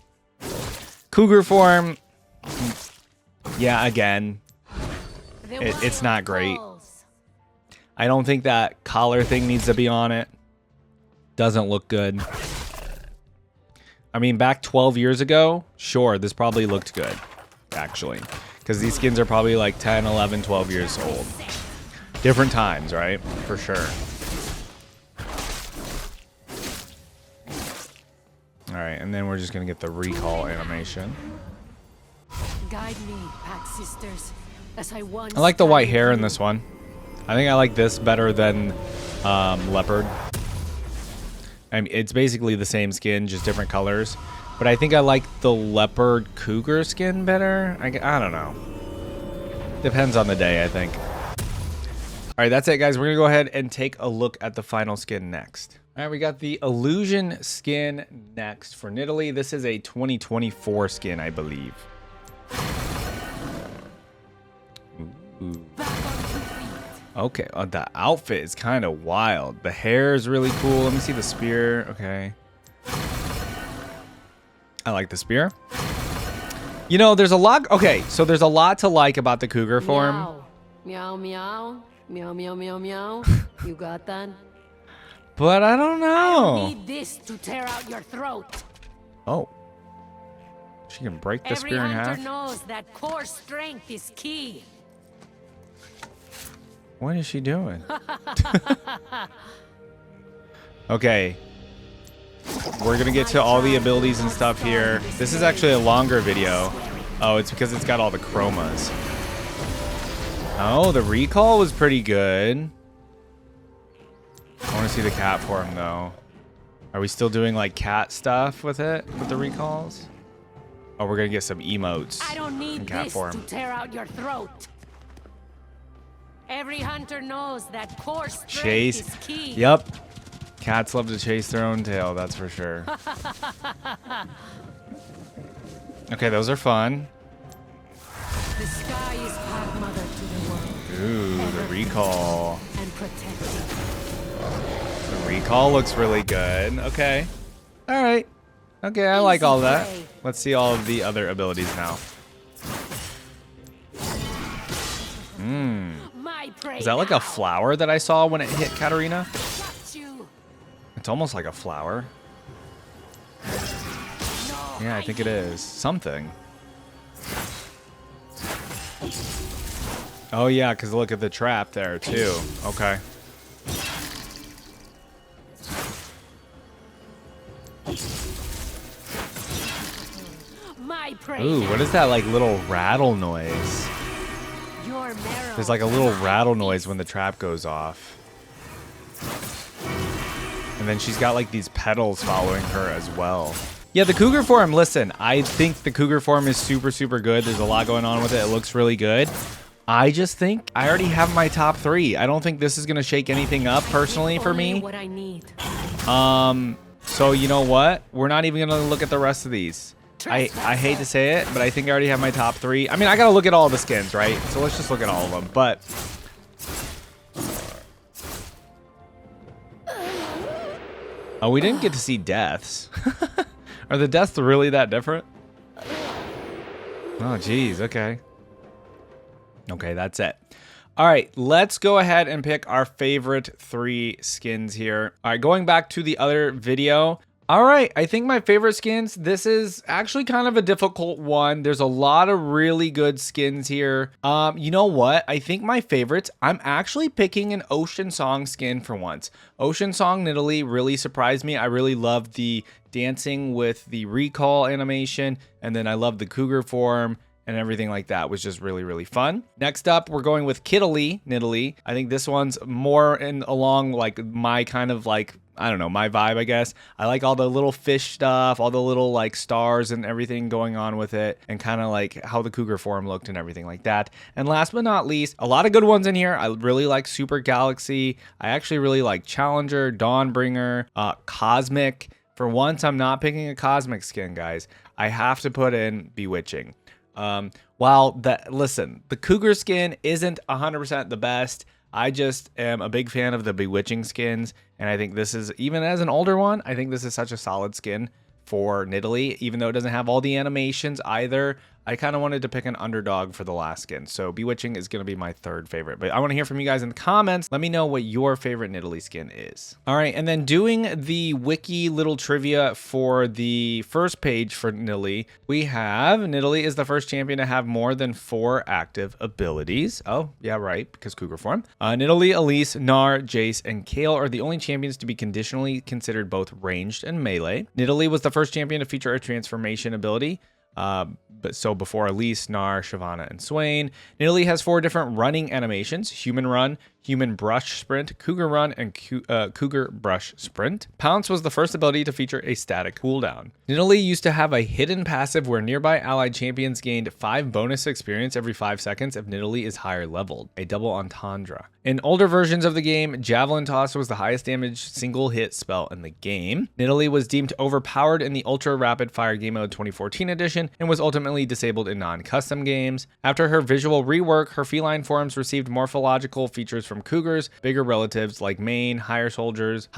Cougar form, yeah, again, it's not great. I don't think that collar thing needs to be on it. Doesn't look good. I mean, back 12 years ago, sure, this probably looked good, actually. Because these skins are probably like 10, 11, 12 years old. Different times, right? For sure. All right, and then we're just gonna get the recall animation. Guide me, Pack Sisters, as I once I like the white guided hair in you. this one. I think I like this better than leopard. I mean, it's basically the same skin, just different colors. But I think I like the leopard cougar skin better. I don't know. Depends on the day, I think. All right, that's it, guys. We're going to go ahead and take a look at the final skin next. All right, we got the Illusion skin next for Nidalee. This is a 2024 skin, I believe. Ooh. Okay, the outfit is kind of wild. The hair is really cool. Let me see the spear. Okay. I like the spear. You know, there's a lot. Okay, so there's a lot to like about the cougar form. Meow, meow, meow, meow, meow, meow. You got that? But I don't I know. don't need this to tear out your throat. Oh. She can break the Every spear in hunter half. knows that core strength is key. What is she doing? Okay. We're going to get to all the abilities and stuff here. This is actually a longer video. Oh, it's because it's got all the chromas. Oh, the recall was pretty good. I want to see the cat form, though. Are we still doing, like, cat stuff with it? With the recalls? Oh, we're going to get some emotes I don't in need cat this form. to tear out your throat. Every hunter knows that core strength Chase. is key. Yep. Cats love to chase their own tail, that's for sure. Okay, those are fun. The sky is pack mother to the world. Ooh, the recall. And protecting. The recall looks really good. Okay. All right. Okay, I like all that. Let's see all of the other abilities now. My prey Is that like a flower that I saw when it hit Katarina? Got you. It's almost like a flower. Yeah, I think it is. Something. Oh, yeah, because look at the trap there, too. Okay. My prey. Ooh, what is that, like, little rattle noise? Your marrow. There's like a little rattle noise when the trap goes off. And then she's got like these petals following her as well. Yeah, the cougar form, listen, I think the cougar form is super, super good. There's a lot going on with it. It looks really good. I just think I already have my top 3. I don't think this is going to shake anything up personally for Only me. what I need. So you know what? We're not even going to look at the rest of these. I hate to say it, but I think I already have my top 3. I mean, I got to look at all the skins, right? So let's just look at all of them. But oh, we didn't get to see deaths. Are the deaths really that different? Oh, geez. Okay. Okay, that's it. All right, let's go ahead and pick our favorite 3 skins here. All right, going back to the other video. All right, I think my favorite skins, this is actually kind of a difficult one. There's a lot of really good skins here. You know what? I think my favorites, I'm actually picking an Ocean Song skin for once. Ocean Song Nidalee really surprised me. I really loved the dancing with the recall animation, and then I loved the cougar form and everything like that was just really, really fun. Next up, we're going with Nidalee. I think this one's more along like my kind of like, I don't know, my vibe, I guess. I like all the little fish stuff, all the little like stars and everything going on with it, and kind of like how the cougar form looked and everything like that. And last but not least, a lot of good ones in here. I really like Super Galaxy. I actually really like Challenger, Dawnbringer, Cosmic. For once, I'm not picking a Cosmic skin, guys. I have to put in Bewitching. Listen, the cougar skin isn't 100% the best. I just am a big fan of the Bewitching skins, and I think this is, even as an older one, I think this is such a solid skin for Nidalee, even though it doesn't have all the animations either. I kind of wanted to pick an underdog for the last skin. So Bewitching is going to be my third favorite. But I want to hear from you guys in the comments. Let me know what your favorite Nidalee skin is. All right, and then doing the wiki little trivia for the first page for Nidalee, we have Nidalee is the first champion to have more than 4 active abilities. Oh, yeah, right, because Cougar form. Nidalee, Elise, Gnar, Jace, and Kayle are the only champions to be conditionally considered both ranged and melee. Nidalee was the first champion to feature a transformation ability. But so before Elise, Gnar, Shyvana, and Swain. Nidalee has 4 different running animations: Human Run, Human Brush Sprint, Cougar Run, and Cougar Brush Sprint. Pounce was the first ability to feature a static cooldown. Nidalee used to have a hidden passive where nearby allied champions gained 5 bonus experience every 5 seconds if Nidalee is higher leveled, a double entendre. In older versions of the game, Javelin Toss was the highest damage single hit spell in the game. Nidalee was deemed overpowered in the Ultra Rapid Fire Game Mode 2014 edition and was ultimately disabled in non-custom games. After her visual rework, her feline forms received morphological features from cougars, bigger relatives like mane, higher shoulders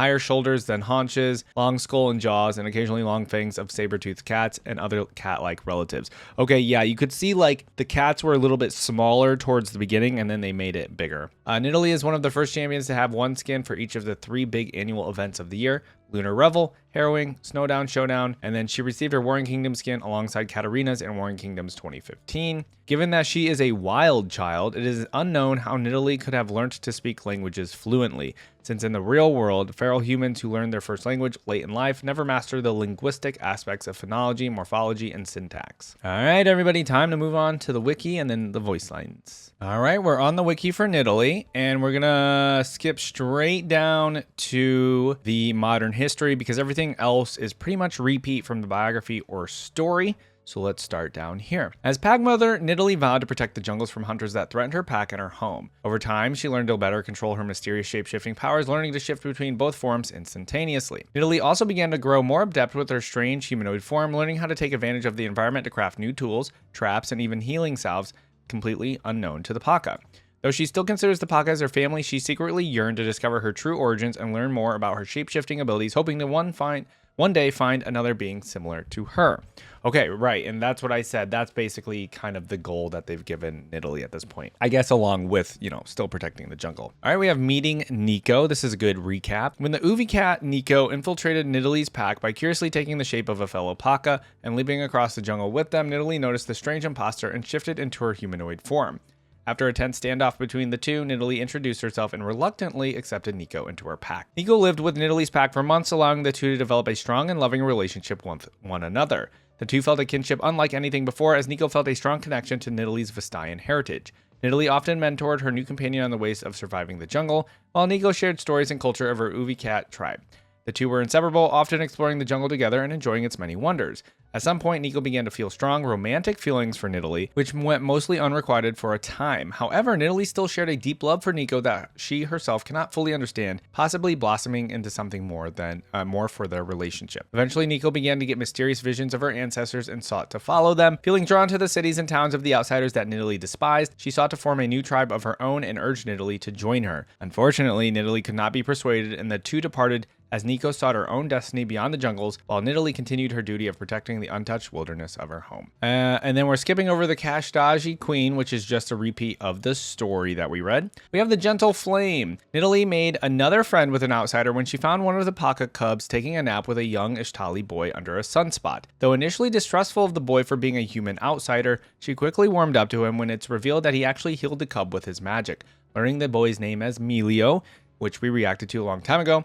than haunches, long skull and jaws, and occasionally long fangs of saber-toothed cats and other cat-like relatives. Okay, yeah, you could see like the cats were a little bit smaller towards the beginning and then they made it bigger. Nidalee is one of the first champions to have 1 skin for each of the 3 big annual events of the year: Lunar Revel, Harrowing, Snowdown Showdown, and then she received her Warring Kingdom skin alongside Katarina's in Warring Kingdoms 2015. Given that she is a wild child, it is unknown how Nidalee could have learned to speak languages fluently, since in the real world, feral humans who learn their first language late in life never master the linguistic aspects of phonology, morphology, and syntax. All right, everybody, time to move on to the wiki and then the voice lines. All right, we're on the wiki for Nidalee, and we're gonna skip straight down to the modern history because everything else is pretty much repeat from the biography or story. So let's start down here. As Pack Mother, Nidalee vowed to protect the jungles from hunters that threatened her pack and her home. Over time, she learned to better control her mysterious shape-shifting powers, learning to shift between both forms instantaneously. Nidalee also began to grow more adept with her strange humanoid form, learning how to take advantage of the environment to craft new tools, traps, and even healing salves completely unknown to the Paka. Though she still considers the Paka as her family, she secretly yearned to discover her true origins and learn more about her shape-shifting abilities, hoping to one day find another being similar to her. Okay, right, and that's what I said. That's basically kind of the goal that they've given Nidalee at this point. I guess along with, still protecting the jungle. All right, we have meeting Nico. This is a good recap. When the Uvi cat Nico infiltrated Nidalee's pack by curiously taking the shape of a fellow Paka and leaping across the jungle with them, Nidalee noticed the strange imposter and shifted into her humanoid form. After a tense standoff between the two, Nidalee introduced herself and reluctantly accepted Nico into her pack. Nico lived with Nidalee's pack for months, allowing the two to develop a strong and loving relationship with one another. The two felt a kinship unlike anything before, as Nico felt a strong connection to Nidalee's Vestayan heritage. Nidalee often mentored her new companion on the ways of surviving the jungle, while Nico shared stories and culture of her Uvi cat tribe. The two were inseparable, often exploring the jungle together and enjoying its many wonders. At some point, Nico began to feel strong, romantic feelings for Nidalee, which went mostly unrequited for a time. However, Nidalee still shared a deep love for Nico that she herself cannot fully understand, possibly blossoming into something more for their relationship. Eventually, Nico began to get mysterious visions of her ancestors and sought to follow them. Feeling drawn to the cities and towns of the outsiders that Nidalee despised, she sought to form a new tribe of her own and urged Nidalee to join her. Unfortunately, Nidalee could not be persuaded, and the two departed as Nico sought her own destiny beyond the jungles, while Nidalee continued her duty of protecting the untouched wilderness of her home. And then we're skipping over the Kashtaji Queen, which is just a repeat of the story that we read. We have the Gentle Flame. Nidalee made another friend with an outsider when she found one of the Paka cubs taking a nap with a young Ishtali boy under a sunspot. Though initially distrustful of the boy for being a human outsider, she quickly warmed up to him when it's revealed that he actually healed the cub with his magic. Learning the boy's name as Melio, which we reacted to a long time ago,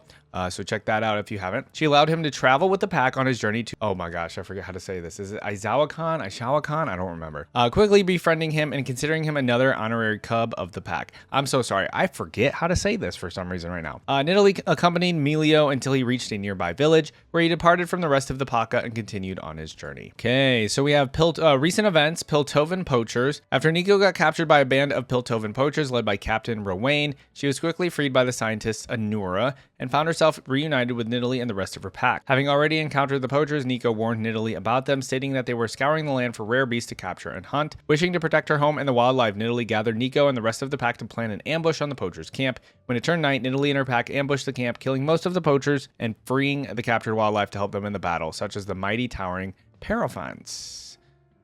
so check that out if you haven't. She allowed him to travel with the pack on his journey to, oh my gosh, I forget how to say this. Is it Aizawa-Khan? Aishawa-Khan? I don't remember. Quickly befriending him and considering him another honorary cub of the pack. I'm so sorry. I forget how to say this for some reason right now. Nidalee accompanied Melio until he reached a nearby village, where he departed from the rest of the Paka and continued on his journey. Okay, so we have recent events, Piltovan poachers. After Nico got captured by a band of Piltovan poachers led by Captain Rowain, she was quickly freed by the scientist Anura and found herself reunited with Nidalee and the rest of her pack. Having already encountered the poachers, Nico warned Nidalee about them, stating that they were scouring the land for rare beasts to capture and hunt. Wishing to protect her home and the wildlife, Nidalee gathered Nico and the rest of the pack to plan an ambush on the poachers' camp. When it turned night, Nidalee and her pack ambushed the camp, killing most of the poachers and freeing the captured wildlife to help them in the battle, such as the mighty towering Paraphants.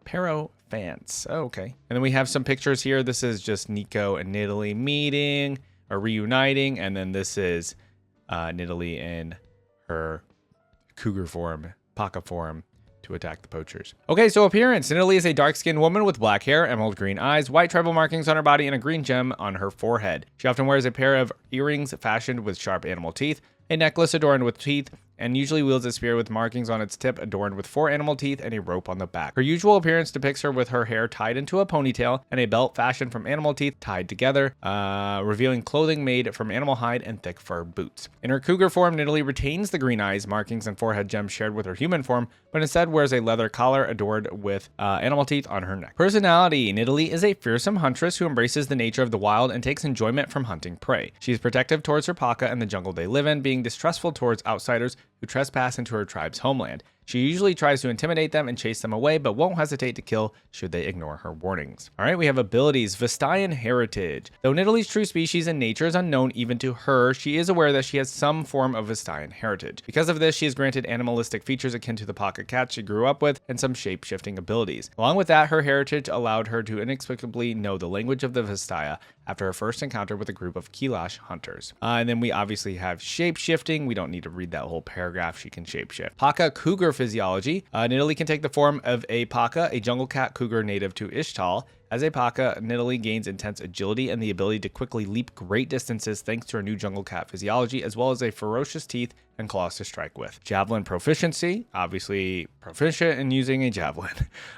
Fance. Oh, okay. And then we have some pictures here. This is just Nico and Nidalee meeting or reuniting. And then this is Nidalee in her cougar form, Paka form, to attack the poachers. Okay, so appearance. Nidalee is a dark-skinned woman with black hair, emerald green eyes, white tribal markings on her body, and a green gem on her forehead. She often wears a pair of earrings fashioned with sharp animal teeth, a necklace adorned with teeth, and usually wields a spear with markings on its tip adorned with 4 animal teeth and a rope on the back. Her usual appearance depicts her with her hair tied into a ponytail and a belt fashioned from animal teeth tied together, revealing clothing made from animal hide and thick fur boots. In her cougar form, Nidalee retains the green eyes, markings, and forehead gems shared with her human form, but instead wears a leather collar adorned with animal teeth on her neck. Personality. Nidalee is a fearsome huntress who embraces the nature of the wild and takes enjoyment from hunting prey. She is protective towards her Paka and the jungle they live in, being distrustful towards outsiders who trespass into her tribe's homeland. She usually tries to intimidate them and chase them away, but won't hesitate to kill should they ignore her warnings. All right, we have abilities. Vistayan heritage. Though Nidalee's true species and nature is unknown even to her, she is aware that she has some form of Vistayan heritage. Because of this, she is granted animalistic features akin to the Paka cat she grew up with and some shape-shifting abilities. Along with that, her heritage allowed her to inexplicably know the language of the Vistaya after her first encounter with a group of Kilash hunters. And then we obviously have shape-shifting. We don't need to read that whole paragraph. She can shape-shift. Paka cougar physiology. Nidalee can take the form of a Paka, a jungle cat cougar native to Ishtal. As a Paka, Nidalee gains intense agility and the ability to quickly leap great distances thanks to her new jungle cat physiology, as well as a ferocious teeth and claws to strike with. Javelin proficiency, obviously proficient in using a javelin.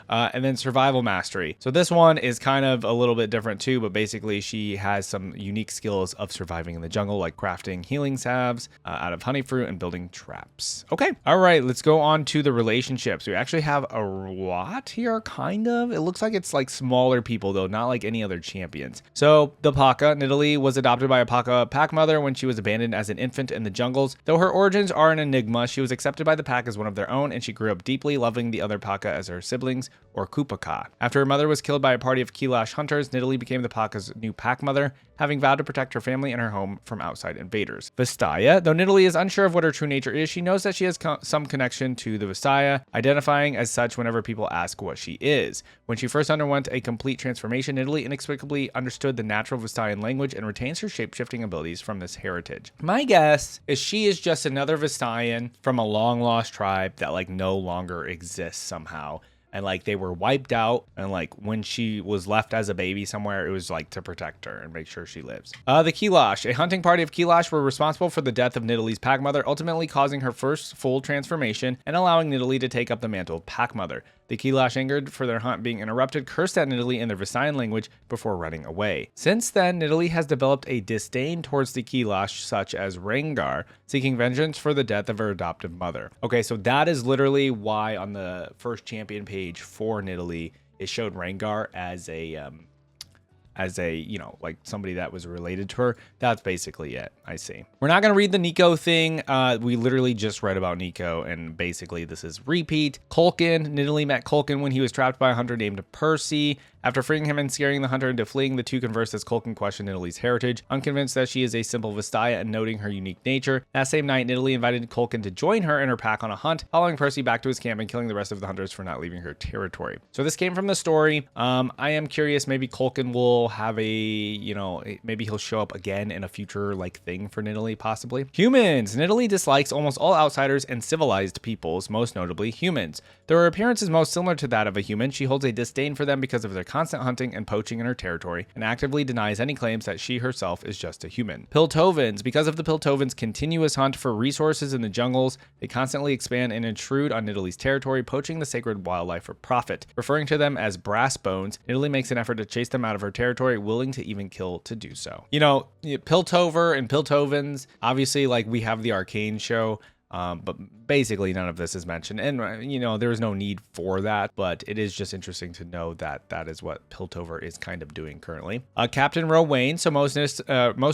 And then survival mastery. So this one is kind of a little bit different too, but basically she has some unique skills of surviving in the jungle, like crafting healing salves out of honey fruit and building traps. Okay, all right, let's go on to the relationships. We actually have a lot here, kind of. It looks like it's like smaller people though, not like any other champions. So the Paka, Nidalee was adopted by a Paka pack mother when she was abandoned as an infant in the jungles. Though her origins are an enigma, she was accepted by the pack as one of their own, and she grew up deeply loving the other Paka as her siblings, or Kupaka. After her mother was killed by a party of Kilash hunters, Nidalee became the Paka's new pack mother, having vowed to protect her family and her home from outside invaders. Vistaya. Though Nidalee is unsure of what her true nature is, she knows that she has some connection to the Vistaya, identifying as such whenever people ask what she is. When she first underwent a complete transformation, Nidalee inexplicably understood the natural Vistayan language and retains her shape-shifting abilities from this heritage. My guess is she is just another Vistayan from a long-lost tribe that like no longer exists somehow. And like they were wiped out, and like when she was left as a baby somewhere, it was like to protect her and make sure she lives. The Kilash. A hunting party of Kilash were responsible for the death of Nidalee's pack mother, ultimately causing her first full transformation and allowing Nidalee to take up the mantle of pack mother. The Kilash, angered for their hunt being interrupted, cursed at Nidalee in their Visayan language before running away. Since then, Nidalee has developed a disdain towards the Kilash, such as Rengar, seeking vengeance for the death of her adoptive mother. Okay, so that is literally why on the first champion page for Nidalee, it showed Rengar as a, you know, like somebody that was related to her. That's basically it. I see. We're not going to read the Nico thing. We literally just read about Nico, and basically this is repeat. Culkin. Nidalee met Culkin when he was trapped by a hunter named Percy. After freeing him and scaring the hunter into fleeing, the two converse as Culkin questioned Nidalee's heritage, unconvinced that she is a simple Vistaya and noting her unique nature. That same night, Nidalee invited Culkin to join her and her pack on a hunt, following Percy back to his camp and killing the rest of the hunters for not leaving her territory. So this came from the story. I am curious, maybe Culkin will have a, you know, maybe he'll show up again in a future like thing for Nidalee, possibly. Humans. Nidalee dislikes almost all outsiders and civilized peoples, most notably humans. Though her appearance is most similar to that of a human, she holds a disdain for them because of their constant hunting and poaching in her territory, and actively denies any claims that she herself is just a human. Piltovans. Because of the Piltovans' continuous hunt for resources in the jungles, they constantly expand and intrude on Nidalee's territory, poaching the sacred wildlife for profit. Referring to them as brass bones, Nidalee makes an effort to chase them out of her territory, willing to even kill to do so. You know, Piltover and Piltovans, obviously, like we have the Arcane show, but basically none of this is mentioned, and you know there is no need for that, but it is just interesting to know that that is what Piltover is kind of doing currently. Captain Rowain. So most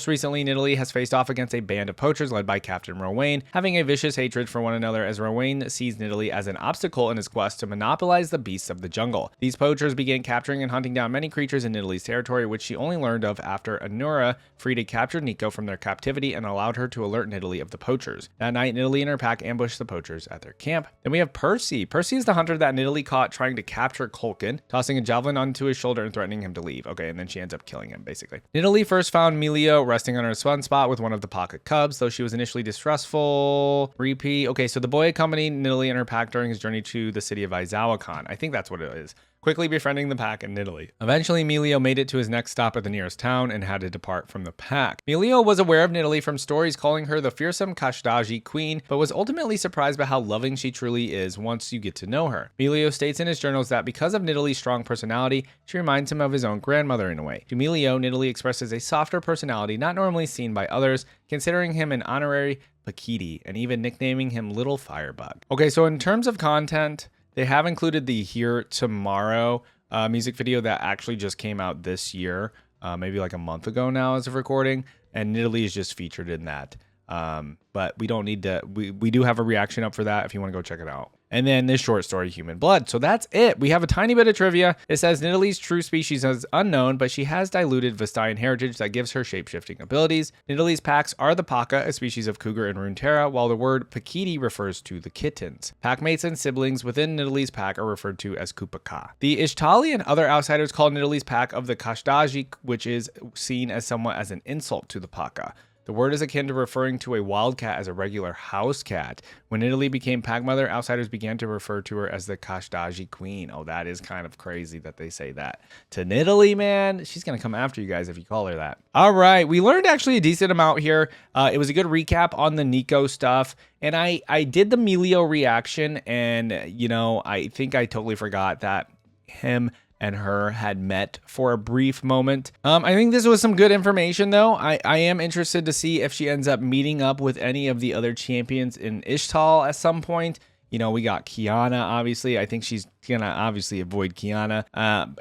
recently, Nidalee has faced off against a band of poachers led by Captain Rowain, having a vicious hatred for one another, as Rowain sees Nidalee as an obstacle in his quest to monopolize the beasts of the jungle. These poachers began capturing and hunting down many creatures in Nidalee's territory, which she only learned of after Anura freed a captured Nico from their captivity and allowed her to alert Nidalee of the poachers. That night, Nidalee and her pack ambush the poachers at their camp. Then we have Percy. Percy is the hunter that Nidalee caught trying to capture Culkin, tossing a javelin onto his shoulder and threatening him to leave. Okay, and then she ends up killing him, basically. Nidalee first found Melio resting on her sunspot with one of the pocket cubs, though she was initially distrustful. Repeat. Okay, so the boy accompanied Nidalee and her pack during his journey to the city of Izawakan. I think that's what it is. Quickly befriending the pack and Nidalee. Eventually, Melio made it to his next stop at the nearest town and had to depart from the pack. Melio was aware of Nidalee from stories calling her the fearsome Kashdaji queen, but was ultimately surprised by how loving she truly is once you get to know her. Melio states in his journals that because of Nidalee's strong personality, she reminds him of his own grandmother in a way. To Melio, Nidalee expresses a softer personality not normally seen by others, considering him an honorary Pakiti and even nicknaming him Little Firebug. Okay, so in terms of content, they have included the Here Tomorrow music video that actually just came out this year, maybe like a month ago now as of recording, and Nidalee is just featured in that. But we don't need to, we do have a reaction up for that if you want to go check it out. And then this short story, Human Blood. So that's it. We have a tiny bit of trivia. It says Nidalee's true species is unknown, but she has diluted Vestayan heritage that gives her shape-shifting abilities. Nidalee's packs are the Paka, a species of cougar in Runeterra, while the word Pakiti refers to the kittens. Packmates and siblings within Nidalee's pack are referred to as Kupaka. The Ishtali and other outsiders call Nidalee's pack of the Kashdaji, which is seen as somewhat as an insult to the Paka. The word is akin to referring to a wildcat as a regular house cat. When Nidalee became pack mother, outsiders began to refer to her as the Kashdaji queen. Oh, that is kind of crazy that they say that. To Nidalee, man, she's going to come after you guys if you call her that. All right, we learned actually a decent amount here. It was a good recap on the Nico stuff. And I did the Melio reaction, and, you know, I think I totally forgot that him and her had met for a brief moment. I think this was some good information, though. I am interested to see if she ends up meeting up with any of the other champions in Ishtal at some point. You know, we got Kiana, obviously. I think she's gonna obviously avoid Kiana.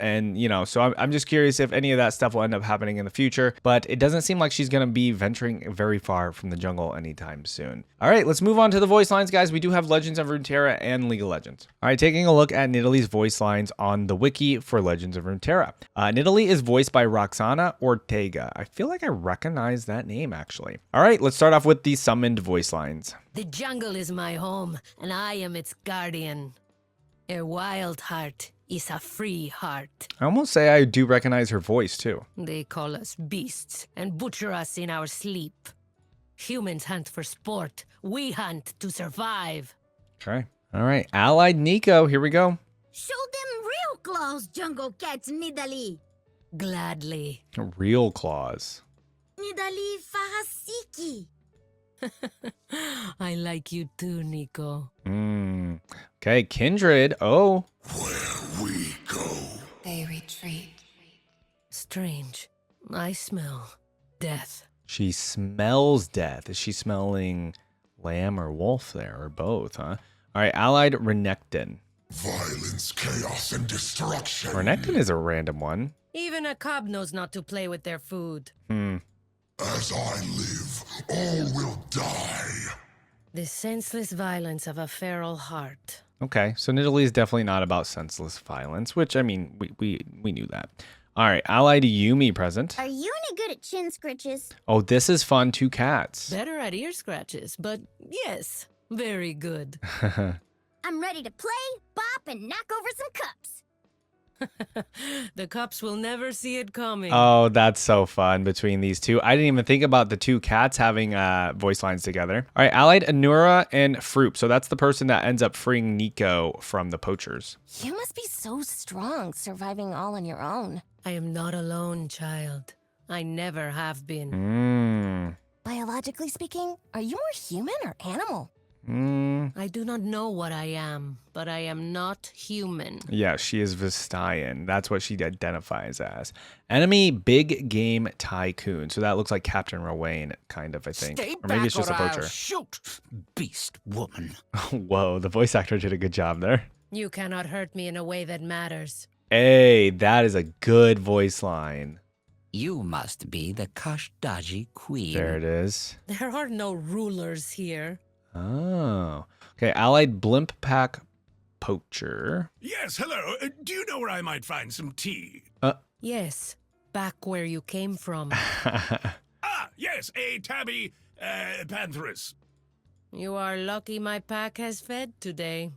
And, you know, so I'm just curious if any of that stuff will end up happening in the future. But it doesn't seem like she's gonna be venturing very far from the jungle anytime soon. All right, let's move on to the voice lines, guys. We do have Legends of Runeterra and League of Legends. All right, taking a look at Nidalee's voice lines on the wiki for Legends of Runeterra. Nidalee is voiced by Roxana Ortega. I feel like I recognize that name, actually. All right, let's start off with the summoned voice lines. The jungle is my home, and I am its guardian. A wild heart is a free heart. I almost say I do recognize her voice, too. They call us beasts and butcher us in our sleep. Humans hunt for sport. We hunt to survive. Okay. All right. Allied Nico, here we go. Show them real claws, jungle cats, Nidalee. Gladly. Real claws. Nidalee Fahasiki. I like you too, Nico. Okay, Kindred. Oh. Where we go. They retreat. Strange. I smell death. She smells death. Is she smelling lamb or wolf there, or both, huh? All right, Allied Renekton. Violence, chaos, and destruction. Renekton is a random one. Even a cub knows not to play with their food. As I live, all will die. The senseless violence of a feral heart. Okay, so Nidalee is definitely not about senseless violence, which, I mean, we knew that. All right, Allied Yumi present. Are you any good at chin scritches? Oh, this is fun. 2 cats. Better at ear scratches, but yes, very good. I'm ready to play, bop, and knock over some cups. The cups will never see it coming. Oh, that's so fun between these two. I didn't even think about the 2 cats having voice lines together. All right, Allied Anura and Froop. So that's the person that ends up freeing Nico from the poachers. You must be so strong, surviving all on your own. I am not alone, child. I never have been. Biologically speaking, are you more human or animal? I do not know what I am, but I am not human. Yeah, she is Vestayan. That's what she identifies as. Enemy Big Game Tycoon. So that looks like Captain Rowan, kind of, I think. Stay Or maybe back it's just a or I'll poacher. shoot, beast woman. Whoa, the voice actor did a good job there. You cannot hurt me in a way that matters. Hey, that is a good voice line. You must be the Kashdaji queen. There it is. There are no rulers here. Oh. Okay, Allied Blimp Pack Poacher. Yes, hello. Do you know where I might find some tea? Yes, back where you came from. Ah, yes, a tabby pantheress. You are lucky my pack has fed today.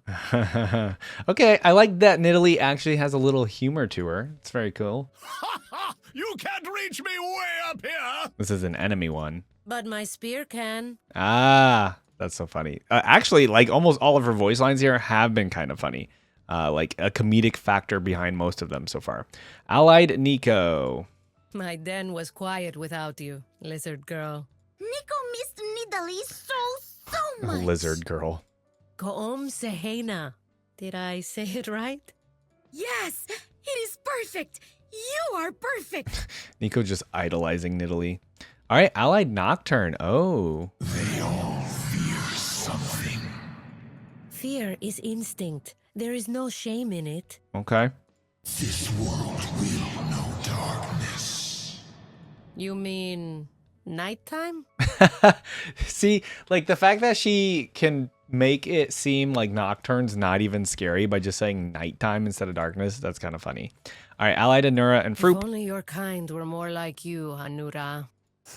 Okay, I like that Nidalee actually has a little humor to her. It's very cool. Ha ha! You can't reach me way up here! This is an enemy one. But my spear can. Ah, that's so funny. Actually, like almost all of her voice lines here have been kind of funny. Like a comedic factor behind most of them so far. Allied Nico. My den was quiet without you, lizard girl. Nico missed Nidalee so much. Lizard girl. Koom Sehena. Did I say it right? Yes, it is perfect. You are perfect. Nico just idolizing Nidalee. All right, Allied Nocturne. Oh. They all fear something. Fear is instinct. There is no shame in it. Okay. This world will know darkness. You mean nighttime? See, like the fact that she can make it seem like Nocturne's not even scary by just saying nighttime instead of darkness, that's kind of funny. All right, Allied Anura and Fruit. If only your kind were more like you, Anura.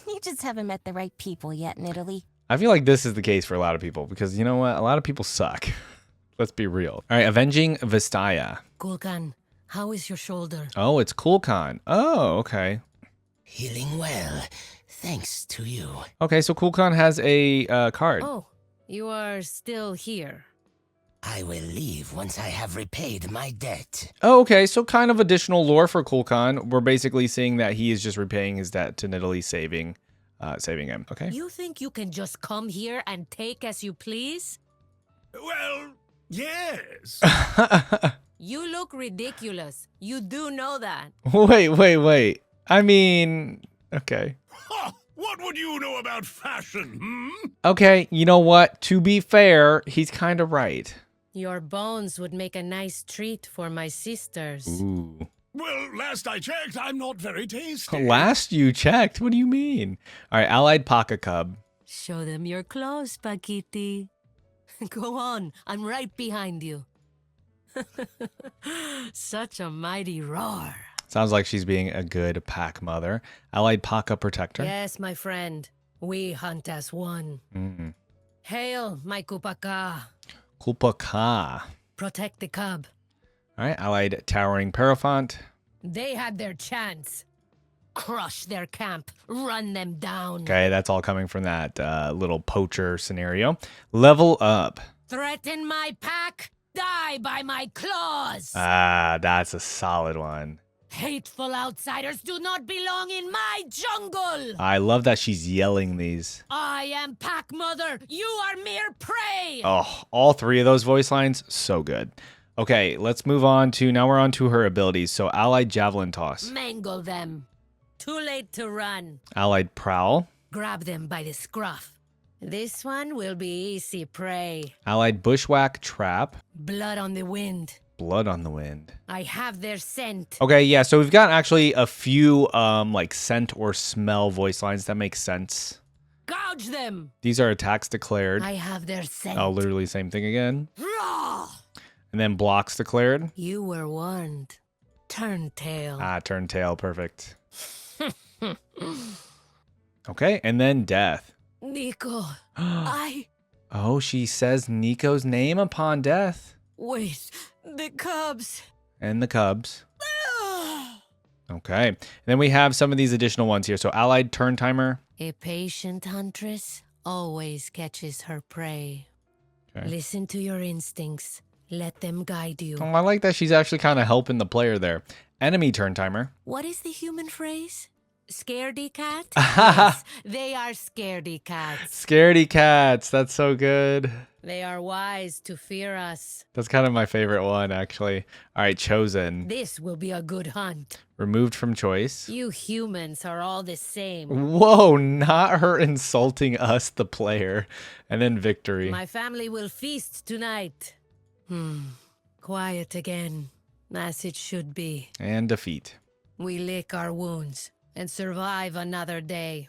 You just haven't met the right people yet, Nidalee. I feel like this is the case for a lot of people because you know what? A lot of people suck. Let's be real. All right, Avenging Vistaya. Kulkan, how is your shoulder? Oh, it's Kulkan. Oh, okay. Healing well, thanks to you. Okay, so Kulkan has a card. Oh, you are still here. I will leave once I have repaid my debt. Oh, okay, so kind of additional lore for Kulkan. We're basically seeing that he is just repaying his debt to Nidalee, saving him. Okay. You think you can just come here and take as you please? Well, yes. You look ridiculous. You do know that. Wait. I mean, okay. Ha! What would you know about fashion, hmm? Okay, you know what? To be fair, he's kind of right. Your bones would make a nice treat for my sisters. Ooh. Well, last I checked, I'm not very tasty. Last you checked? What do you mean? All right, Allied Paka Cub. Show them your clothes, Pakiti. Go on, I'm right behind you. Such a mighty roar. Sounds like she's being a good pack mother. Allied Paka Protector. Yes, my friend. We hunt as one. Mm. Hail, my Kupaka. Kulpaka. Protect the cub. All right, Allied Towering Paraphant. They had their chance. Crush their camp. Run them down. Okay, that's all coming from that little poacher scenario. Level up. Threaten my pack. Die by my claws. Ah, that's a solid one. Hateful outsiders do not belong in my jungle. I love that she's yelling these. I am Pack Mother. You are mere prey. Oh, all three of those voice lines, so good. Okay, let's move on to, now we're on to her abilities. So Allied Javelin Toss. Mangle them. Too late to run. Allied Prowl. Grab them by the scruff. This one will be easy prey. Allied Bushwhack Trap. Blood on the wind. Blood on the Wind. I have their scent. Okay, yeah, so we've got actually a few like scent or smell voice lines that make sense. Gouge them. These are attacks declared. I have their scent. Oh, literally same thing again. Raw. And then blocks declared. You were warned. Turn tail. Ah, turn tail, perfect. Okay, and then death. Nico. Oh, she says Nico's name upon death. Wait. The cubs. And the cubs. Okay. And then we have some of these additional ones here. So Allied Turn Timer. A patient huntress always catches her prey. Okay. Listen to your instincts. Let them guide you. Oh, I like that she's actually kind of helping the player there. Enemy Turn Timer. What is the human phrase? Scaredy cat? Yes, they are scaredy cats. Scaredy cats. That's so good. They are wise to fear us. That's kind of my favorite one, actually. All right, Chosen. This will be a good hunt. Removed from choice. You humans are all the same. Whoa, not her insulting us, the player. And then Victory. My family will feast tonight. Quiet again, as it should be. And Defeat. We lick our wounds and survive another day.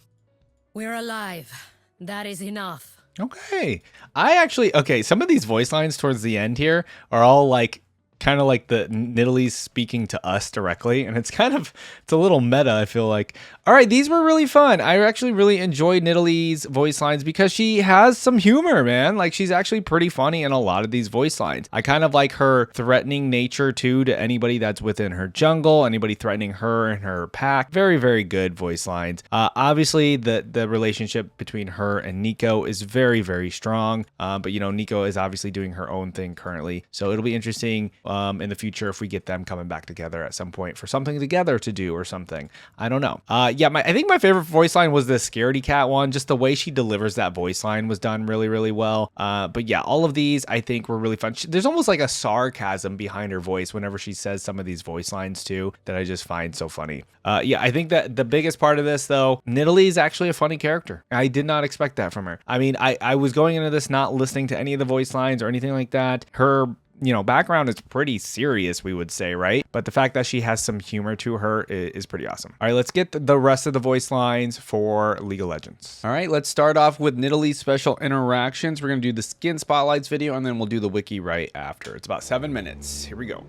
We're alive. That is enough. Okay. Okay, some of these voice lines towards the end here are all like kind of like the Nidalee's speaking to us directly, and it's a little meta, I feel like. All right, these were really fun. I actually really enjoyed Nidalee's voice lines because she has some humor, man. Like, she's actually pretty funny in a lot of these voice lines. I kind of like her threatening nature too to anybody that's within her jungle, anybody threatening her and her pack. Very, very good voice lines. Obviously, the relationship between her and Nico is very, very strong. But you know, Nico is obviously doing her own thing currently, so it'll be interesting in the future if we get them coming back together at some point for something together to do or something. I don't know. Yeah, I think my favorite voice line was the Scaredy Cat one. Just the way she delivers that voice line was done really, really well. But yeah, all of these I think were really fun. There's almost like a sarcasm behind her voice whenever she says some of these voice lines too that I just find so funny. Yeah, I think that the biggest part of this though, Nidalee is actually a funny character. I did not expect that from her. I mean, I was going into this not listening to any of the voice lines or anything like that. Her, you know, background is pretty serious, we would say, right? But the fact that she has some humor to her is pretty awesome. All right, let's get the rest of the voice lines for League of Legends. All right, let's start off with Nidalee's special interactions. We're gonna do the skin spotlights video, and then we'll do the wiki right after. It's about 7 minutes. Here we go.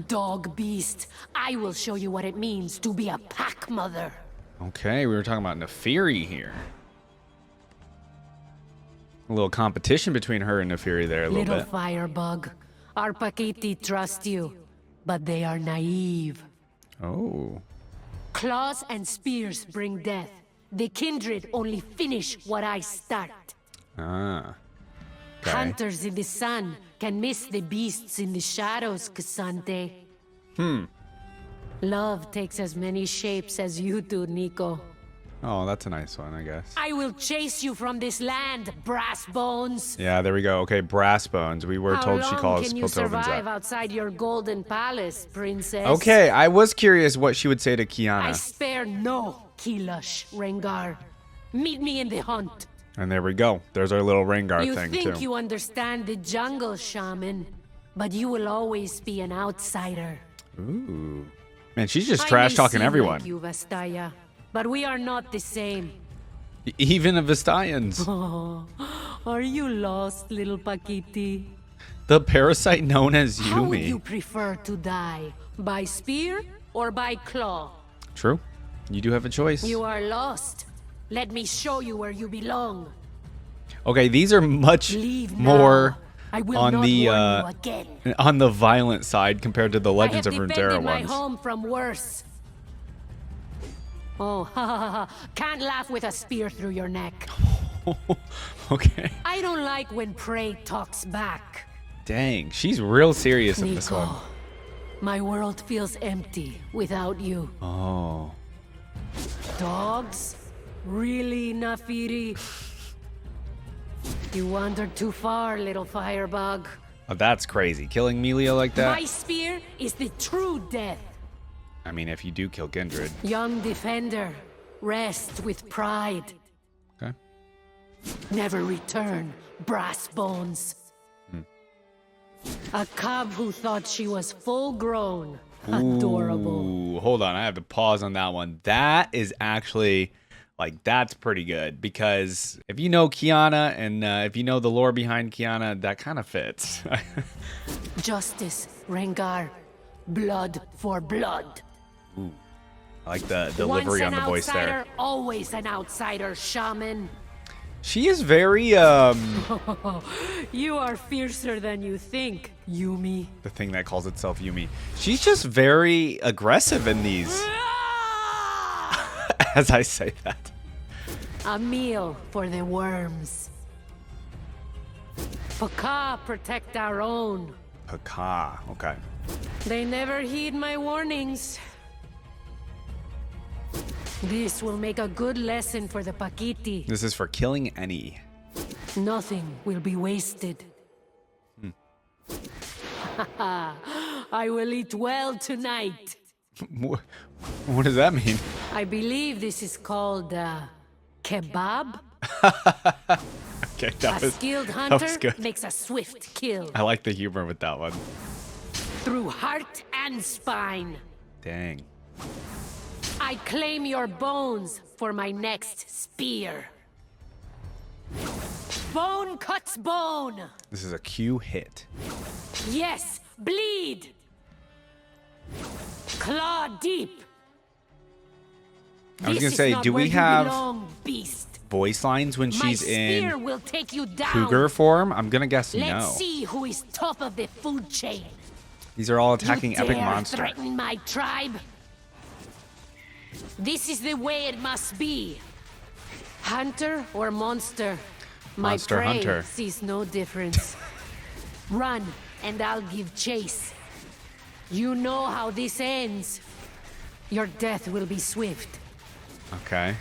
Dog beast, I will show you what it means to be a pack mother. Okay, we were talking about Nefiri here. A little competition between her and Nefiri there a little bit. Firebug, our Pakiti trust you, but they are naive. Oh. Claws and spears bring death. The kindred only finish what I start. Ah. Okay. Hunters in the sun can miss the beasts in the shadows, Cassante. Love takes as many shapes as you do, Nico. Oh, that's a nice one, I guess. I will chase you from this land, brass bones. Yeah, there we go. Okay, brass bones. We were told she calls How long can you survive Piltoven's outside your golden palace, princess? Okay, I was curious what she would say to I Kiana. spare no Kilush, Rengar. Meet me in the hunt. And there we go. There's our little Rengar You thing, think too. you understand the jungle, shaman, but you will always be an outsider. Ooh. Man, she's just I trash may talking seem everyone. like you, Vastaya, but we are not the same. Even the Vistayans. Oh, are you lost, little Pakiti? The parasite known as How would Yumi. you prefer to die? By spear or by claw? True. You do have a choice. You are lost. Let me show you where you belong. Okay, these are much Leave more now. I will on not the warn you again. on the violent side compared to the Legends I of have Runeterra defended my ones. home from worse. Oh, ha ha ha. Can't laugh with a spear through your neck. Okay. I don't like when prey talks back. Dang, she's real serious in this one. Nico, my world feels empty without you. Oh. Dogs? Really, Nafiri? You wandered too far, little firebug. Oh, that's crazy. Killing Melia like that? My spear is the true death. I mean, if you do kill Kindred. Young defender, rest with pride. Okay. Never return, brass bones. A cub who thought she was full grown. Adorable. Ooh, hold on. I have to pause on that one. That is actually, like, that's pretty good. Because if you know Kiana and if you know the lore behind Kiana, that kind of fits. Justice, Rengar. Blood for blood. I like the delivery on the voice there. Once an outsider, always an outsider, shaman. She is very, You are fiercer than you think, Yumi. the thing that calls itself Yumi. She's just very aggressive in these, as I say that. A meal for the worms. Paka, protect our own. Paka, okay. They never heed my warnings. This will make a good lesson for the Pakiti. This is for killing any. Nothing will be wasted. I will eat well tonight. What does that mean? I believe this is called kebab. Okay, A that was skilled was hunter good. makes a swift kill I like the humor with that one. through heart and spine. Dang. I claim your bones for my next spear. Bone cuts bone. This is a Q hit. Yes, bleed. Claw deep. I was This gonna is say, not do where we you have belong, beast? voice lines when My she's spear in will take you down. cougar form? I'm gonna guess Let's no. see who is top of the food chain. These are all attacking you epic dare monster. threaten my tribe? This is the way it must be. Hunter or monster? My Monster prey hunter. sees no difference. Run, and I'll give chase. You know how this ends. Your death will be swift. Okay.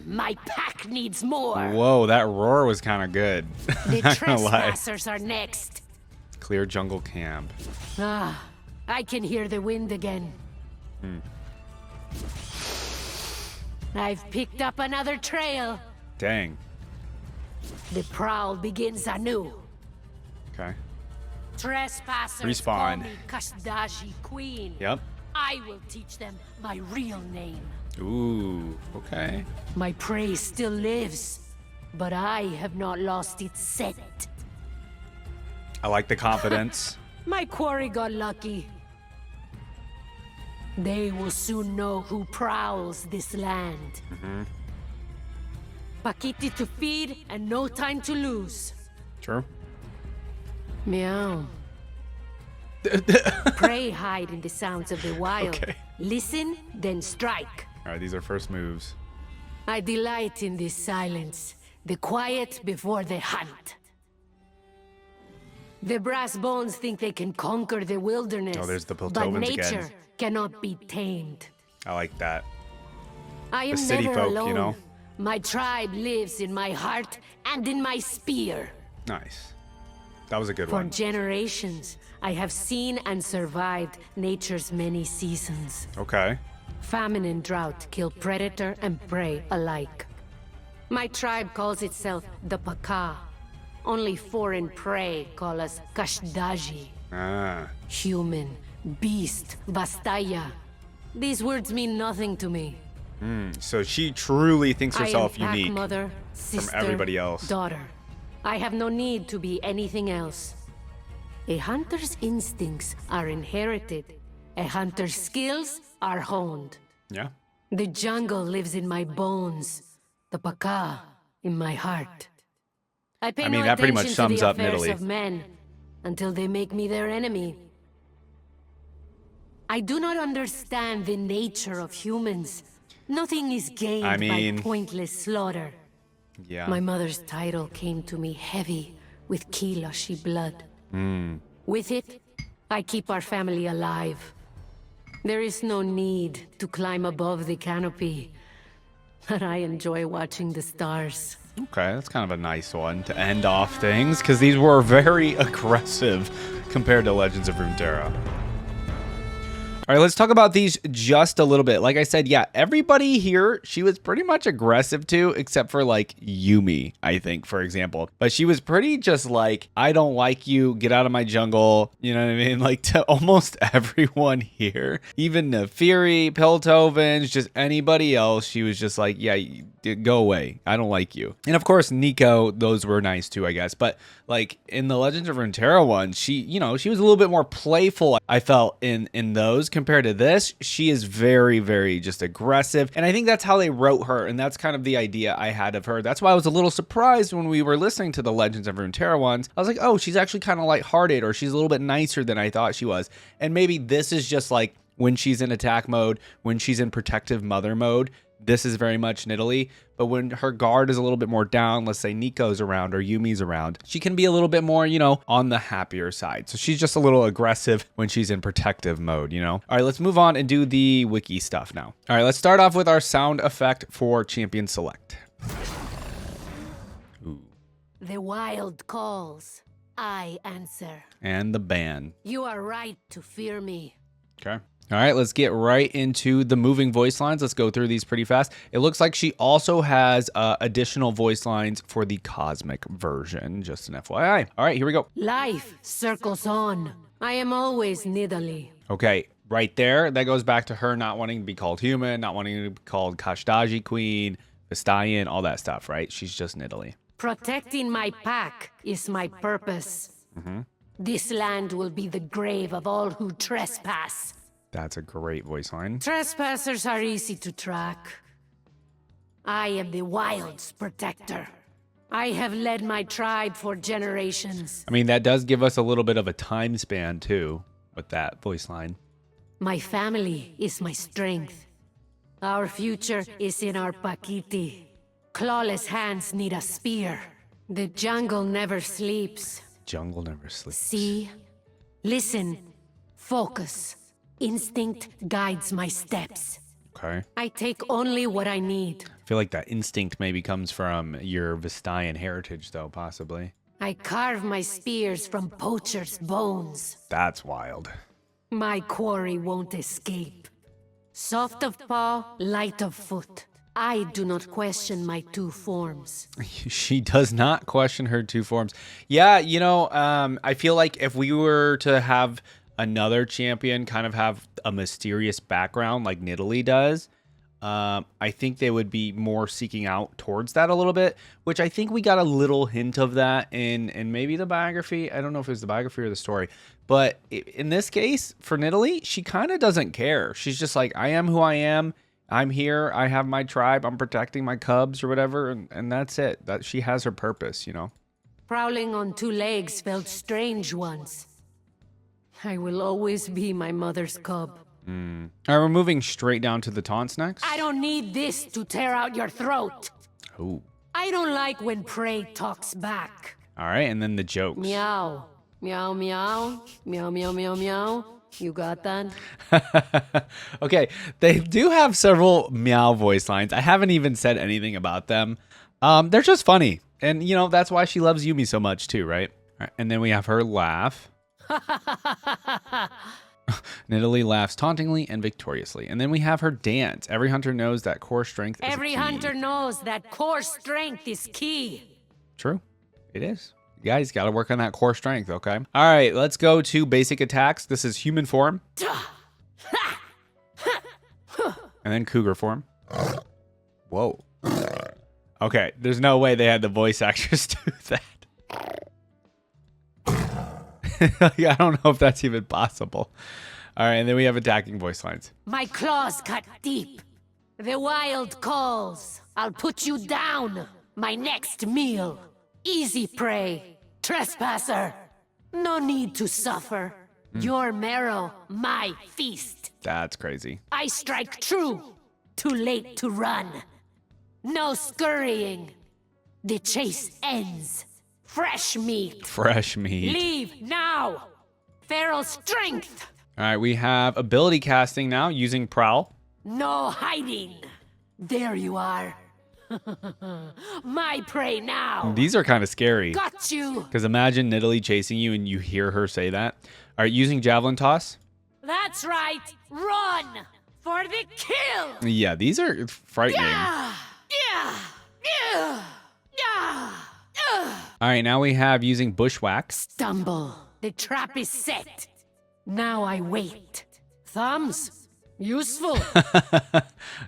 My pack needs more. Whoa, that roar was kind of good. The Not gonna lie. trespassers are next. Clear jungle camp. Ah, I can hear the wind again. I've picked up another trail. Dang. The prowl begins anew. Okay. Trespassers Respawn. call me Kashdaji Queen. Yep. I will teach them my real name. Ooh. Okay. My prey still lives, but I have not lost its scent. I like the confidence. My quarry got lucky. They will soon know who prowls this land. Pakiti to feed and no time to lose. True. Meow. Prey hide in the sounds of the wild. Okay. Listen, then strike. All right, these are first moves. I delight in this silence, the quiet before the hunt. The brass bones think they can conquer the wilderness. Oh, there's the but Piltovans nature again. cannot be tamed. I like that. I am city never folk, alone. you know? My tribe lives in my heart and in my spear. Nice. That was a good For one. generations, I have seen and survived nature's many seasons. Okay. Famine and drought kill predator and prey alike. My tribe calls itself the Paka. Only foreign prey call us Kashdaji. Ah. Human, beast, Vastaya. These words mean nothing to me. So she truly thinks herself I am pack unique. mother, sister, everybody else. daughter. I have no need to be anything else. A hunter's instincts are inherited. A hunter's skills are honed. Yeah. The jungle lives in my bones. The Paka in my heart. I pay I mean, no that pretty much attention to sums the up affairs Nidalee. of men until they make me their enemy. I do not understand the nature of humans. Nothing is gained I mean- by pointless slaughter. Yeah. My mother's title came to me heavy with Kilashi blood. With it, I keep our family alive. There is no need to climb above the canopy, but I enjoy watching the stars. Okay, that's kind of a nice one to end off things, because these were very aggressive compared to Legends of Runeterra. All right, let's talk about these just a little bit. Like I said, yeah, everybody here, she was pretty much aggressive to, except for like Yumi, I think, for example. But she was pretty just like, I don't like you, get out of my jungle. You know what I mean? Like to almost everyone here, even Nefiri, Piltovans, just anybody else, she was just like, yeah, go away. I don't like you. And of course, Nico, those were nice too, I guess. But like in the Legends of Runeterra one, she, you know, she was a little bit more playful, I felt, in those. Compared to this, she is very, very just aggressive. And I think that's how they wrote her. And that's kind of the idea I had of her. That's why I was a little surprised when we were listening to the Legends of Runeterra ones. I was like, oh, she's actually kind of lighthearted, or she's a little bit nicer than I thought she was. And maybe this is just like when she's in attack mode, when she's in protective mother mode, this is very much Nidalee. But when her guard is a little bit more down, let's say Nico's around or Yumi's around, she can be a little bit more, you know, on the happier side. So she's just a little aggressive when she's in protective mode, you know? All right, let's move on and do the wiki stuff now. All right, let's start off with our sound effect for Champion Select. Ooh. The wild calls. I answer. And the ban. You are right to fear me. Okay. All right, let's get right into the moving voice lines. Let's go through these pretty fast. It looks like she also has additional voice lines for the cosmic version, just an FYI. All right, here we go. Life circles on. I am always Nidalee. Okay, right there, that goes back to her not wanting to be called human, not wanting to be called Kashdaji Queen, Vestayan, all that stuff, right? She's just Nidalee. Protecting my pack is my purpose. This land will be the grave of all who trespass. That's a great voice line. Trespassers are easy to track. I am the wild's protector. I have led my tribe for generations. I mean, that does give us a little bit of a time span, too, with that voice line. My family is my strength. Our future is in our pakiti. Clawless hands need a spear. The jungle never sleeps. Jungle never sleeps. See? Listen. Focus. Instinct guides my steps. Okay. I take only what I need. I feel like that instinct maybe comes from your Vestayan heritage, though, possibly. I carve my spears from poachers' bones. That's wild. My quarry won't escape. Soft of paw, light of foot. I do not question my two forms. She does not question her two forms. Yeah, you know, I feel like if we were to have another champion kind of have a mysterious background like Nidalee does, I think they would be more seeking out towards that a little bit, which I think we got a little hint of that in maybe the biography. I don't know if it was the biography or the story, but in this case, for Nidalee, she kind of doesn't care. She's just like, I am who I am. I'm here. I have my tribe. I'm protecting my cubs or whatever, and that's it. That she has her purpose, you know. Prowling on two legs felt strange once. I will always be my mother's cub. All right, we're moving straight down to the taunts next. I don't need this to tear out your throat. Oh. I don't like when prey talks back. All right, and then the jokes. Meow. Meow, meow. Meow, meow, meow, meow. You got that? Okay, they do have several meow voice lines. I haven't even said anything about them. They're just funny. And, you know, that's why she loves Yumi so much too, right? All right, and then we have her laugh. Nidalee laughs tauntingly and victoriously. And then we have her dance. Every hunter knows that core strength is Every key. hunter knows that core strength is key. True. It is. You guys got to work on that core strength, okay? All right, let's go to basic attacks. This is human form. And then cougar form. Whoa. Okay, there's no way they had the voice actors do that. I don't know if that's even possible. All right, and then we have attacking voice lines. My claws cut deep. The wild calls. I'll put you down. My next meal. Easy prey. Trespasser. No need to suffer. Your marrow, my feast. That's crazy. I strike true. Too late to run. No scurrying. The chase ends. Fresh meat. Fresh meat. Leave now. Feral strength. All right, we have ability casting now using Prowl. No hiding. There you are. My prey now. These are kind of scary. Got you. Because imagine Nidalee chasing you and you hear her say that. All right, using Javelin Toss. That's right. Run for the kill. Yeah, these are frightening. Yeah. Yeah. Yeah. Yeah. All right, now we have using Bushwhack. Stumble. The trap is set. Now I wait. Thumbs. Useful.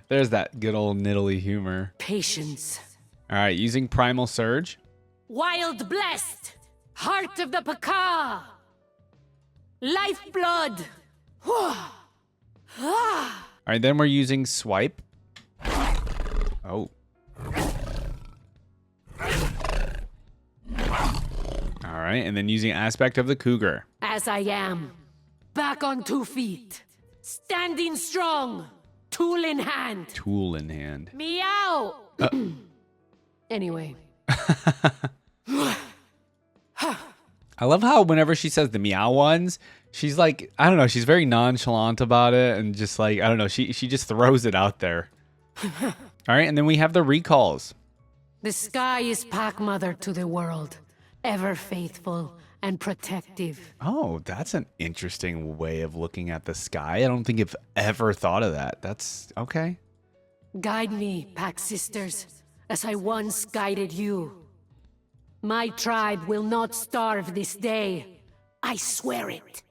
There's that good old Nidalee humor. Patience. All right, using Primal Surge. Wild blessed. Heart of the Paka. Lifeblood. All right, then we're using Swipe. Oh. All right, and then using Aspect of the Cougar. As I am. Back on 2 feet. Standing strong. Tool in hand. Tool in hand. Meow. Anyway. I love how whenever she says the meow ones, she's like, I don't know, she's very nonchalant about it and just like, I don't know, she just throws it out there. All right, and then we have the recalls. The sky is pack mother to the world. Ever faithful and protective. Oh, that's an interesting way of looking at the sky. I don't think I've ever thought of that. That's okay. Guide me, pack sisters, as I once guided you. My tribe will not starve this day. I swear it.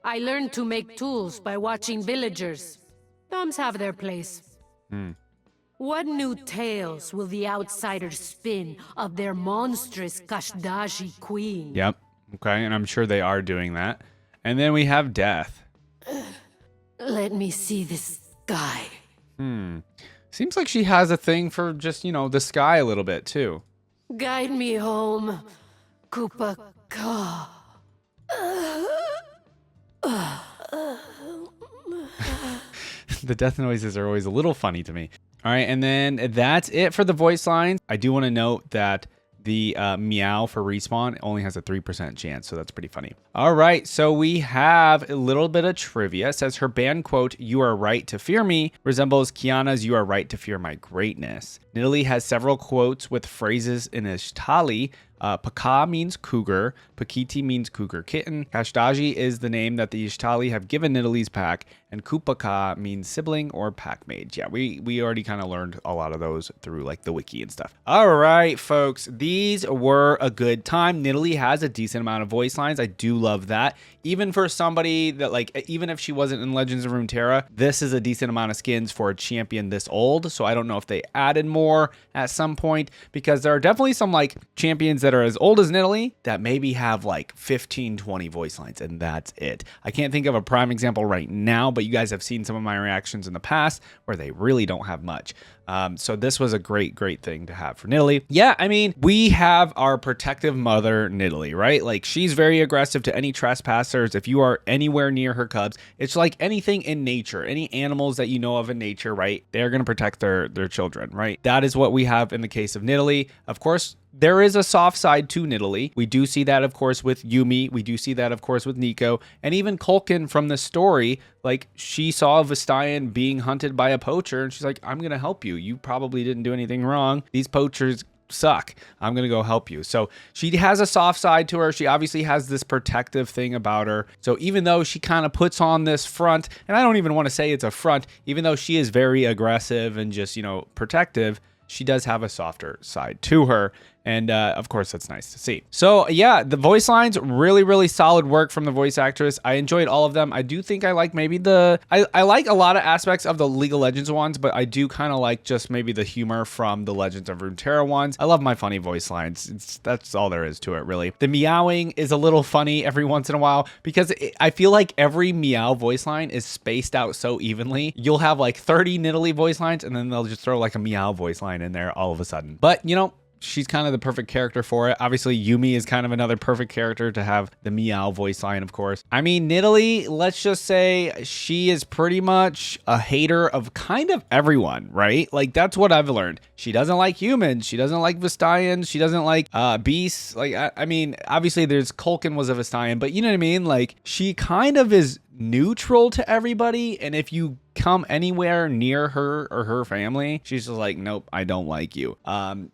I learned to make tools by watching villagers. Thumbs have their place. What new tales will the outsiders spin of their monstrous Kashdaji queen? Yep. Okay, and I'm sure they are doing that. And then we have death. Let me see this sky. Seems like she has a thing for just, you know, the sky a little bit too. Guide me home, Kupa Ka. The death noises are always a little funny to me. All right, and then that's it for the voice lines. I do want to note that the meow for respawn only has a 3% chance, so that's pretty funny. All right, so we have a little bit of trivia. It says her band quote, "You are right to fear me," resembles Kiana's "You are right to fear my greatness." Nidalee has several quotes with phrases in Ishtali. Paka means cougar, Pakiti means cougar kitten, Kashdaji is the name that the Ishtali have given Nidalee's pack, and Kupaka means sibling or pack mate. Yeah, we already kind of learned a lot of those through like the wiki and stuff. All right, folks, these were a good time. Nidalee has a decent amount of voice lines. I do love that. Even for somebody that like, even if she wasn't in Legends of Runeterra, this is a decent amount of skins for a champion this old. So I don't know if they added more at some point, because there are definitely some like champions that are as old as Nidalee that maybe have like 15, 20 voice lines, and that's it. I can't think of a prime example right now, but you guys have seen some of my reactions in the past where they really don't have much. So this was a great thing to have for Nidalee. Yeah, I mean, we have our protective mother, Nidalee, right? Like, she's very aggressive to any trespassers. If you are anywhere near her cubs, it's like anything in nature, any animals that you know of in nature, right? They're going to protect their children, right? That is what we have in the case of Nidalee. Of course, there is a soft side to Nidalee. We do see that, of course, with Yumi. We do see that, of course, with Nico. And even Kulkin from the story, like, she saw Vestayan being hunted by a poacher, and she's like, I'm going to help you. You probably didn't do anything wrong. These poachers suck. I'm going to go help you. So she has a soft side to her. She obviously has this protective thing about her. So even though she kind of puts on this front, and I don't even want to say it's a front, even though she is very aggressive and just, you know, protective, she does have a softer side to her. And of course, that's nice to see. So yeah, the voice lines, really solid work from the voice actress. I enjoyed all of them. I do think I like maybe I like a lot of aspects of the League of Legends ones, but I do kind of like just maybe the humor from the Legends of Runeterra ones. I love my funny voice lines. That's all there is to it, really. The meowing is a little funny every once in a while, because I feel like every meow voice line is spaced out so evenly. You'll have like 30 Nidalee voice lines, and then they'll just throw like a meow voice line in there all of a sudden. But, you know, she's kind of the perfect character for it. Obviously, Yumi is kind of another perfect character to have the meow voice line, of course. I mean, Nidalee, let's just say she is pretty much a hater of kind of everyone, right? Like, that's what I've learned. She doesn't like humans. She doesn't like Vestayan. She doesn't like beasts. Like, I mean, obviously, there's Kulkin was a Vestayan, but you know what I mean? Like, she kind of is neutral to everybody, and if you come anywhere near her or her family, she's just like, nope, I don't like you.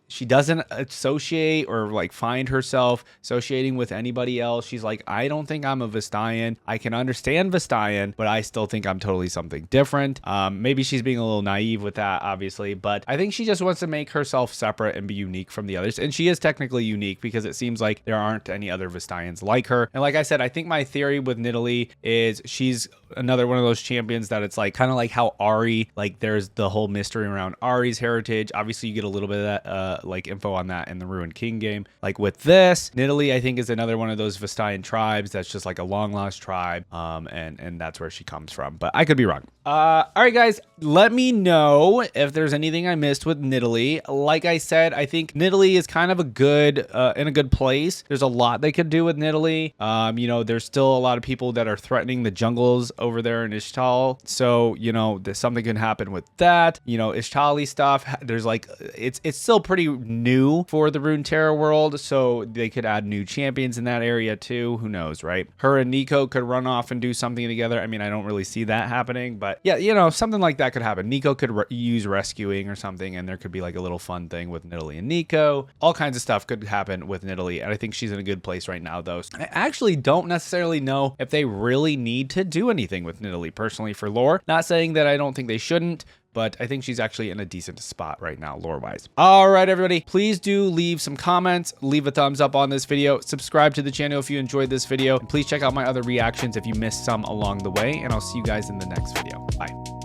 She doesn't associate or like find herself associating with anybody else. She's like, I don't think I'm a Vestayan. I can understand Vestayan, but I still think I'm totally something different. Maybe she's being a little naive with that, obviously, but I think she just wants to make herself separate and be unique from the others. And she is technically unique, because it seems like there aren't any other Vestayans like her. And like I said, I think my theory with Nidalee is she's another one of those champions that it's like kind of like how Ari, like there's the whole mystery around Ari's heritage. Obviously, you get a little bit of that like info on that in the Ruined King game. Like with this, Nidalee, I think, is another one of those Vestayan tribes that's just like a long lost tribe, and that's where she comes from. But I could be wrong. All right, guys, let me know if there's anything I missed with Nidalee. Like I said, I think Nidalee is kind of a good in a good place. There's a lot they could do with Nidalee. You know, there's still a lot of people that are threatening the jungles over there in Ishtal. So, you know, something can happen with that. You know, Ishtali stuff, there's like, it's still pretty new for the Runeterra world, so they could add new champions in that area too. Who knows, right? Her and Nico could run off and do something together. I mean, I don't really see that happening, but yeah, you know, something like that could happen. Nico could use rescuing or something, and there could be like a little fun thing with Nidalee and Nico. All kinds of stuff could happen with Nidalee, and I think she's in a good place right now, though. I actually don't necessarily know if they really need to do anything with Nidalee personally for lore. Not saying that I don't think they shouldn't, but I think she's actually in a decent spot right now, lore-wise. All right, everybody, please do leave some comments, leave a thumbs up on this video, subscribe to the channel if you enjoyed this video, and please check out my other reactions if you missed some along the way, and I'll see you guys in the next video. Bye.